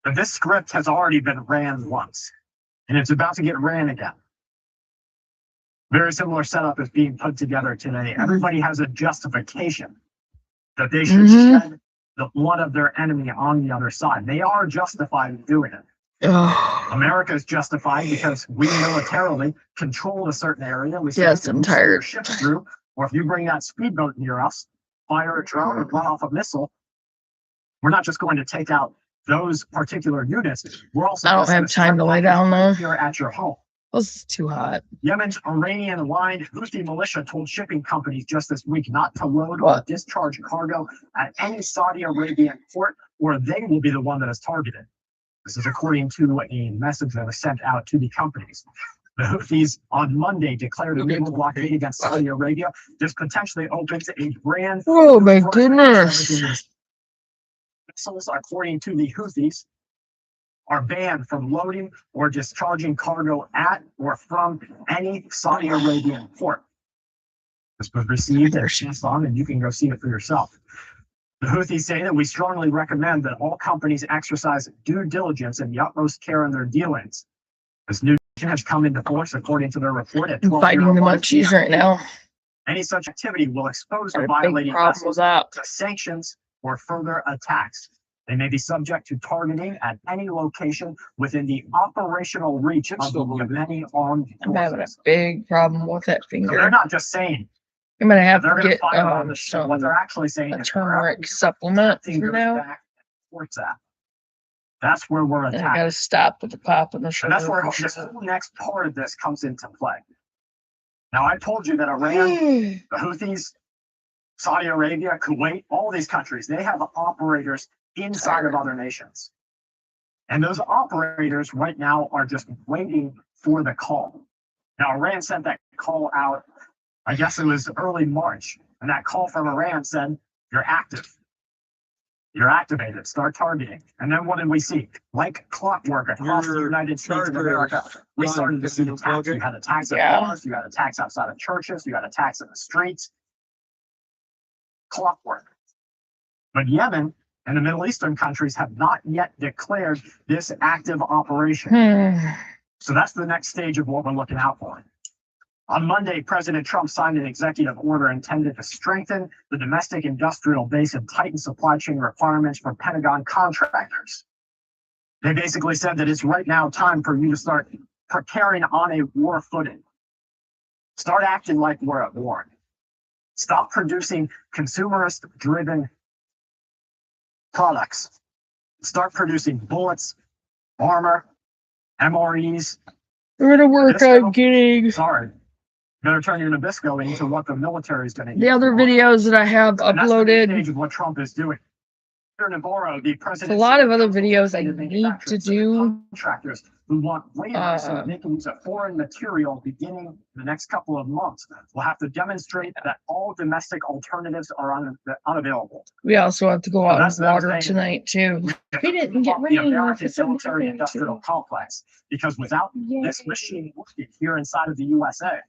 that this script has already been ran once, and it's about to get ran again. Very similar setup is being put together today. Everybody has a justification that they should shed the blood of their enemy on the other side. They are justified in doing it. Ugh. America is justified because we militarily controlled a certain area. We Yes, said, I'm "You send your tired." ships through, or if you bring that speedboat near us, fire a drone or run off a missile, we're not just going to take out those particular units. We're also I don't just have gonna time to set lay that down, though. here at your home. This is too hot. Yemen's Iranian-aligned Houthi militia told shipping companies just this week not to load or What? discharge cargo at any Saudi Arabian port, or they will be the one that is targeted. This is according to a message that was sent out to the companies. The Houthis on Monday declared a naval blockade against Saudi Arabia. This potentially opens a brand Oh my front goodness. everything is- Missiles, according to the Houthis, are banned from loading or discharging cargo at or from any Saudi Arabian port. This was received and passed on, and you can go see it for yourself. The Houthis say that we strongly recommend that all companies exercise due diligence and the utmost care in their dealings. This new has come into force according to their report at I'm fighting the 12:01 munchies right now. Any such activity will expose the Got a big violating problem vessels with that. to sanctions or further attacks. They may be subject to targeting at any location within the operational reach of the Yemeni armed I'm having a forces. big problem with that So they're finger. not just saying I'm gonna have they're to going to get fire on the ship. What some they're actually saying a is turmeric supplement everything for goes now. back towards that. That's where we're And I attacking. gotta stop with the pop and the sugar. And that's where for this sure. whole next part of this comes into play. Now, I told you that Iran, the Houthis, Saudi Arabia, Kuwait, all these countries, they have operators inside of other nations. And those operators right now are just waiting for the call. Now, Iran sent that call out I guess it was early March, and that call from Iran said, "You're active. You're activated. Start targeting." And then what did we see? Like clockwork across the United States of America, we started to see attacks. You had attacks at bars, you had attacks outside of churches, you had attacks in the streets. Clockwork. But Yemen and the Middle Eastern countries have not yet declared this active operation. So that's the next stage of what we're looking out for. On Monday, President Trump signed an executive order intended to strengthen the domestic industrial base and tighten supply chain requirements for Pentagon contractors. They basically said that it's right now time for you to start preparing on a war footing. Start acting like we're at war. Stop producing consumerist-driven products. Start producing bullets, armor, MREs. We're gonna work on getting Sorry. Better turn your Nabisco into what the military is going to use. the other videos that I have And that's the uploaded. stage of what Trump is doing. Navarro, the There's president, a lot of other videos I need to do. Contractors who want labor so that they can use a foreign material beginning the next couple of months. We'll have to demonstrate that all domestic alternatives are unavailable. We also have to go out that's and what I'm water saying. tonight too. We didn't get The ready American enough. military industrial complex, because without this machine working here inside of the USA,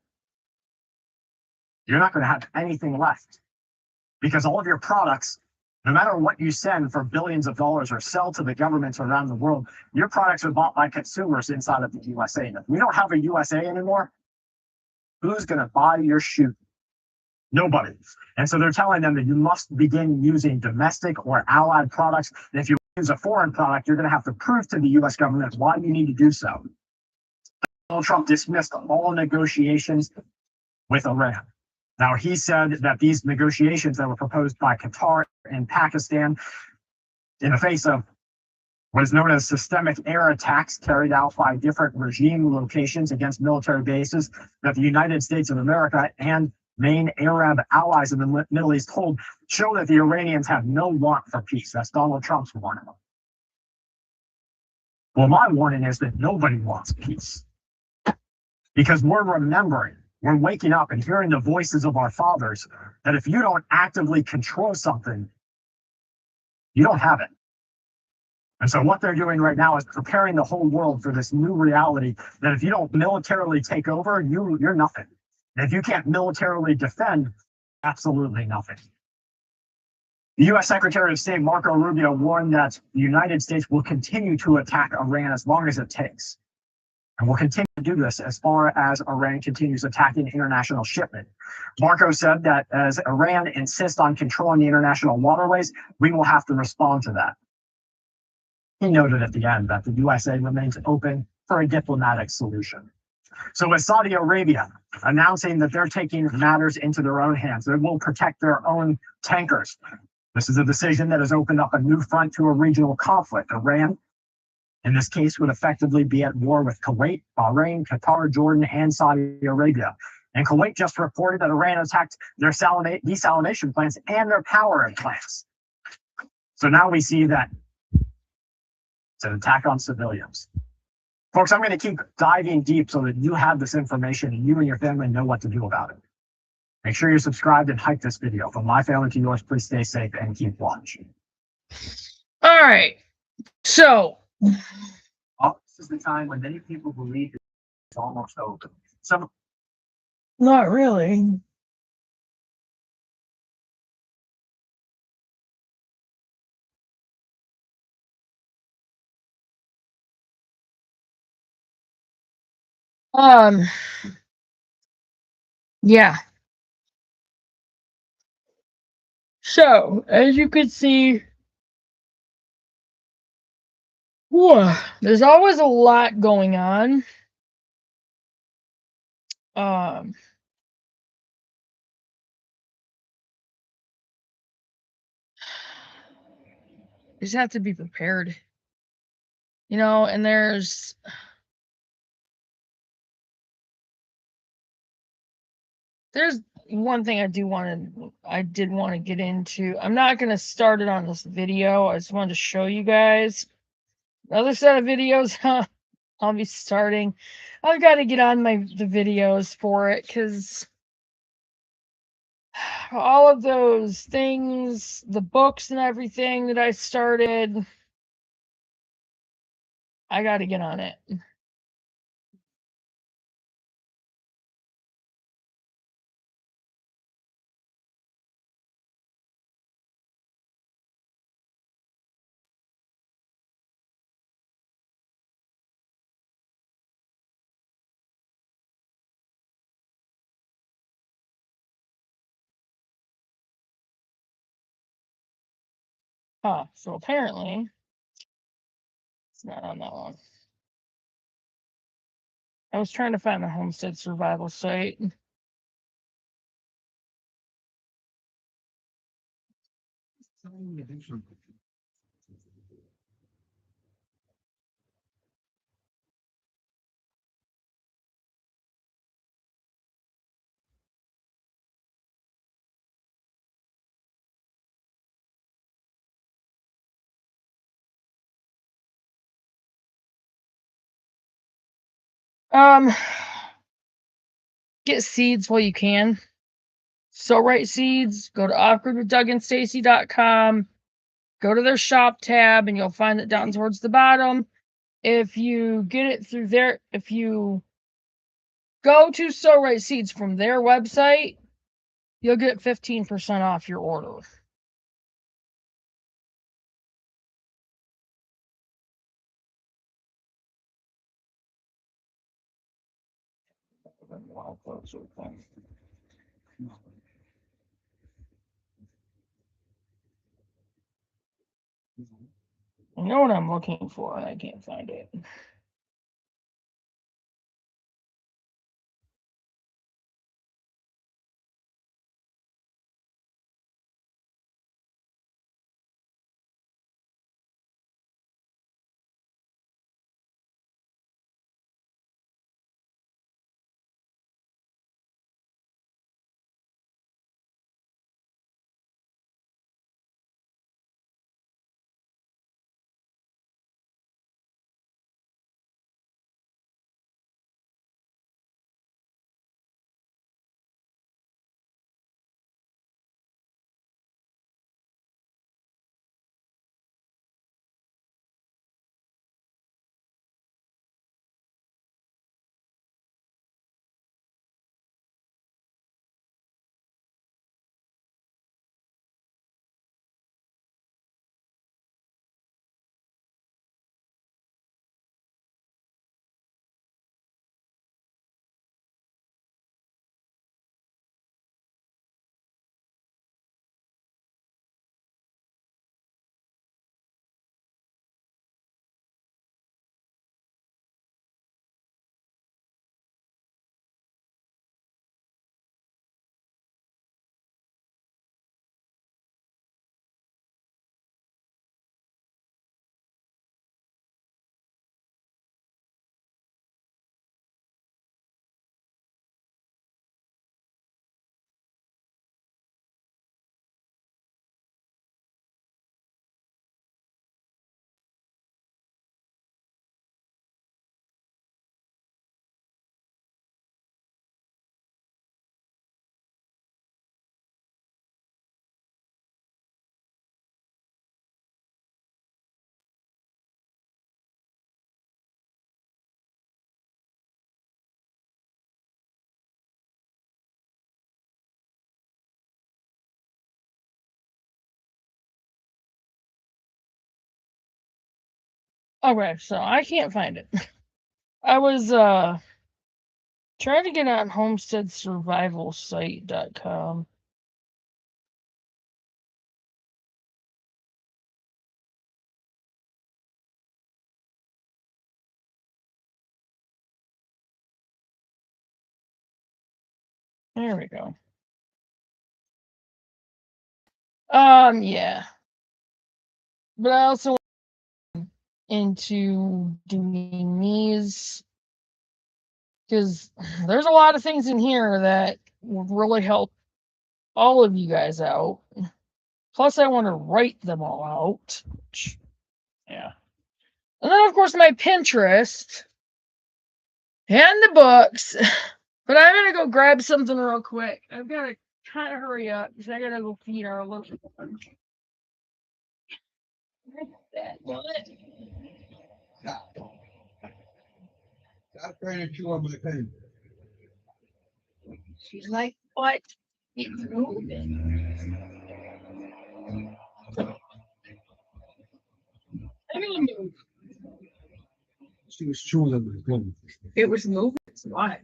you're not going to have anything left, because all of your products, no matter what you send for billions of dollars or sell to the governments around the world, your products are bought by consumers inside of the USA. And if we don't have a USA anymore, who's going to buy your shoe? Nobody. And so they're telling them that you must begin using domestic or allied products. And if you use a foreign product, you're going to have to prove to the US government why you need to do so. Donald Trump dismissed all negotiations with Iran. Now, he said that these negotiations that were proposed by Qatar and Pakistan in the face of what is known as systemic air attacks carried out by different regime locations against military bases that the United States of America and main Arab allies in the Middle East hold, show that the Iranians have no want for peace. That's Donald Trump's warning. Well, my warning is that nobody wants peace, because we're remembering, we're waking up and hearing the voices of our fathers that if you don't actively control something, you don't have it. And so what they're doing right now is preparing the whole world for this new reality that if you don't militarily take over, you're nothing. And if you can't militarily defend, absolutely nothing. The U.S. Secretary of State Marco Rubio warned that the United States will continue to attack Iran as long as it takes. And we'll continue to do this as far as Iran continues attacking international shipment. Marco said that as Iran insists on controlling the international waterways, we will have to respond to that. He noted at the end that the USA remains open for a diplomatic solution. So with Saudi Arabia announcing that they're taking matters into their own hands, they will protect their own tankers. This is a decision that has opened up a new front to a regional conflict. Iran, in this case, would effectively be at war with Kuwait, Bahrain, Qatar, Jordan, and Saudi Arabia. And Kuwait just reported that Iran attacked their desalination plants and their power plants. So now we see that it's an attack on civilians. Folks, I'm going to keep diving deep so that you have this information and you and your family know what to do about it. Make sure you're subscribed and like this video. From my family to yours, please stay safe and keep watching. All right. So This is the time when many people believe it's almost over. not really. Yeah. So, as you can see, there's always a lot going on. You just have to be prepared. You know, and there's one thing I did want to get into. I'm not going to start it on this video. I just wanted to show you guys another set of videos. I'll be starting. I've got to get on the videos for it because all of those things, the books and everything that I started, I got to get on it. So apparently it's not on that one. I was trying to find the homestead survival site. Get seeds while you can. So right seeds, go to awkwardwithdougandstacy.com, go to their shop tab, and you'll find it down towards the bottom. If you get it through there, if you go to So Right Seeds from their website, you'll get 15% off your order. I know what I'm looking for, and I can't find it. Okay, so I can't find it. I was trying to get on homesteadsurvivalsite.com. There we go. Yeah. But I also into doing these because there's a lot of things in here that would really help all of you guys out. Plus, I want to write them all out. Yeah. And then, of course, my Pinterest and the books. But I'm going to go grab something real quick. I've got to trying to hurry up because I gotta go feed our little one. That what? Stop trying to chew on my pen. She's like, what? It's moving. I mean, She was chewing on my pen. it was moving. It's why.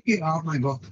Get off my book.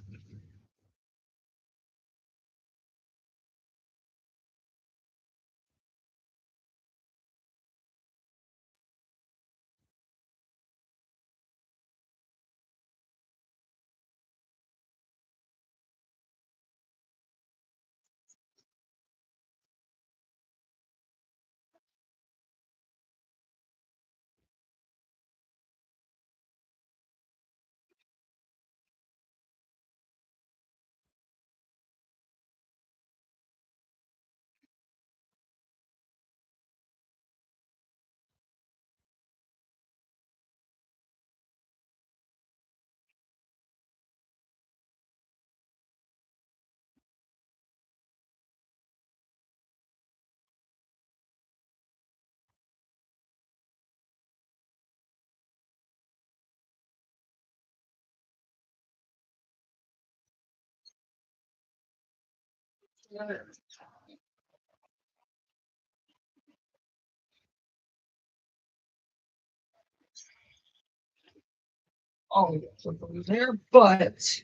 Oh, something there, but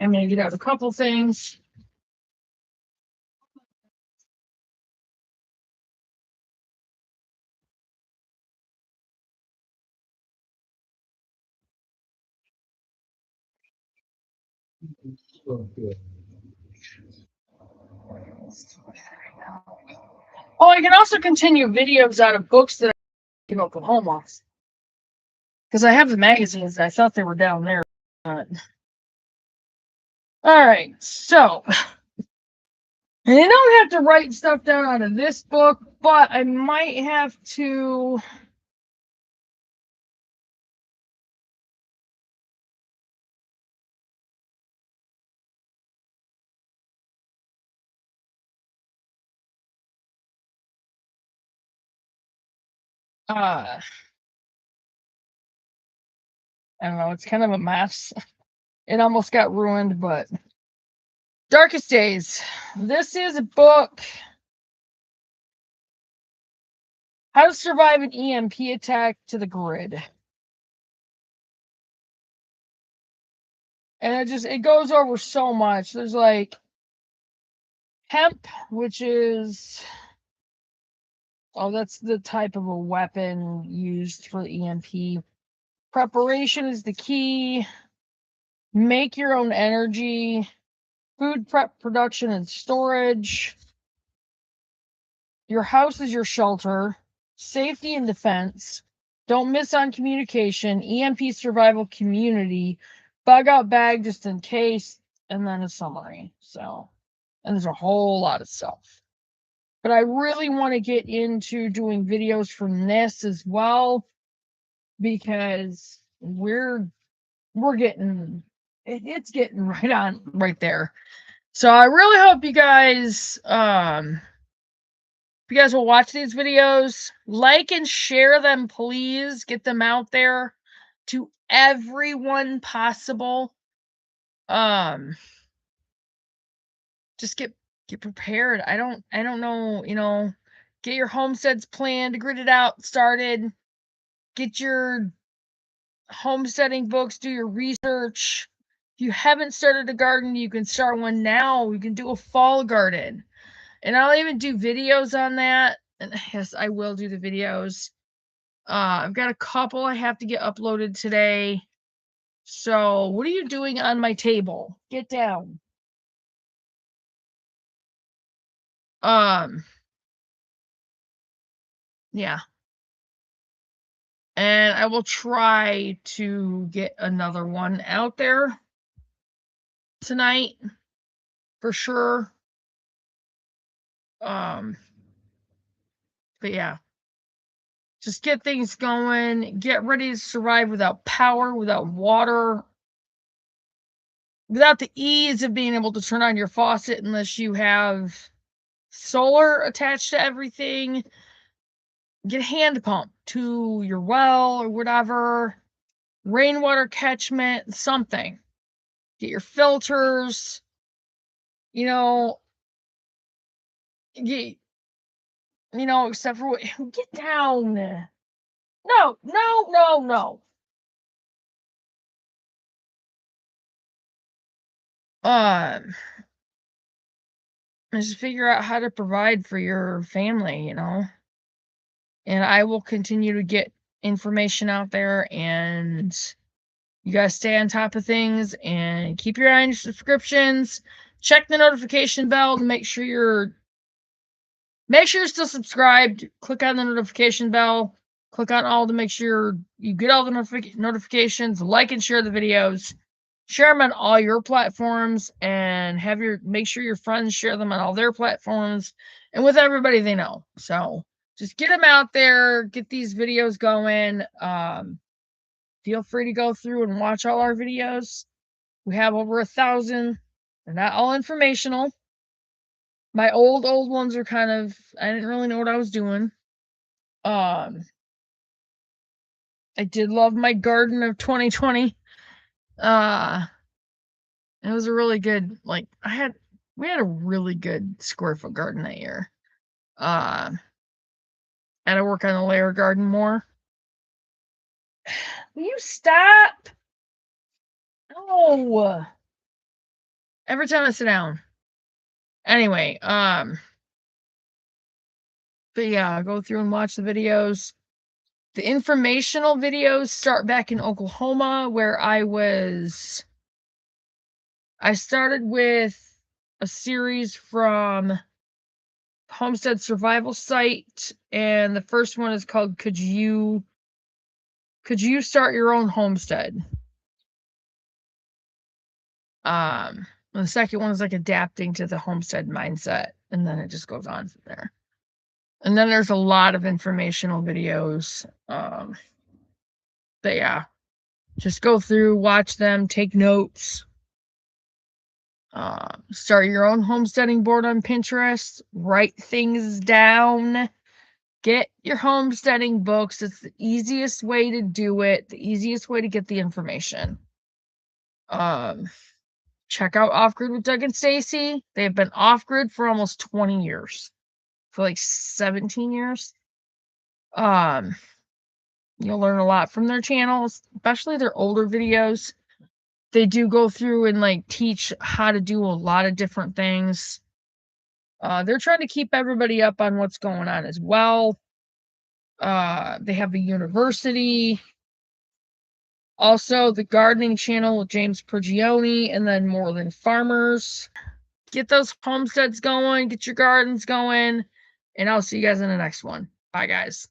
I'm gonna get out a couple things. Oh, I can also continue videos out of books that I in Oklahoma. Because I have the magazines. I thought they were down there. All right, so I don't have to write stuff down out of this book, but I might have to. I don't know. It's kind of a mess. It almost got ruined, but Darkest Days. This is a book. How to survive an EMP attack to the grid. And it goes over so much. There's like hemp, which is that's the type of a weapon used for the EMP. Preparation is the key. Make your own energy. Food prep, production, and storage. Your house is your shelter. Safety and defense. Don't miss on communication. EMP survival community. Bug out bag just in case. And then a summary. So, and there's a whole lot of stuff. But I really want to get into doing videos from this as well, because we're getting it's getting right there. So I really hope you guys will watch these videos, like and share them, please. Get them out there to everyone possible. Just get prepared. I don't know, get your homesteads planned, grid it out, started. Get your homesteading books, do your research. If you haven't started a garden, you can start one now. You can do a fall garden. And I'll even do videos on that. And yes, I will do the videos. I've got a couple I have to get uploaded today. So, what are you doing on my table? Get down. yeah. And I will try to get another one out there tonight for sure. But yeah, just get things going, get ready to survive without power, without water, without the ease of being able to turn on your faucet unless you have solar attached to everything. Get a hand pump to your well or whatever, rainwater catchment, something. Get your filters, you know, get, except for get down. No, no, no, no. Just figure out how to provide for your family, and I will continue to get information out there, and you guys stay on top of things and keep your eye on your subscriptions. Check the notification bell to make sure you're still subscribed. Click on the notification bell. Click on all to make sure you get all the notifications. Like and share the videos. Share them on all your platforms, and make sure your friends share them on all their platforms and with everybody they know. So just get them out there, get these videos going. Feel free to go through and watch all our videos. We have over 1,000. They're not all informational. My old ones are I didn't really know what I was doing. I did love my garden of 2020. It was a really good, we had a really good square foot garden that year. And I work on the layer garden more. Will you stop? No. Every time I sit down. Anyway, but yeah, go through and watch the videos. The informational videos start back in Oklahoma, where I started with a series from Homestead Survival Site, and the first one is called Could You Start Your Own Homestead? The second one is adapting to the homestead mindset, and then it just goes on from there. And then there's a lot of informational videos. But yeah, just go through, watch them, take notes. Start your own homesteading board on Pinterest. Write things down. Get your homesteading books. It's the easiest way to do it. The easiest way to get the information. Check out Off Grid with Doug and Stacy. They've been off grid for almost 20 years. For 17 years. You'll learn a lot from their channels, especially their older videos. They do go through and teach how to do a lot of different things. They're trying to keep everybody up on what's going on as well. They have a university. Also, the gardening channel with James Pergioni, and then More Than Farmers. Get those homesteads going, get your gardens going, and I'll see you guys in the next one. Bye, guys.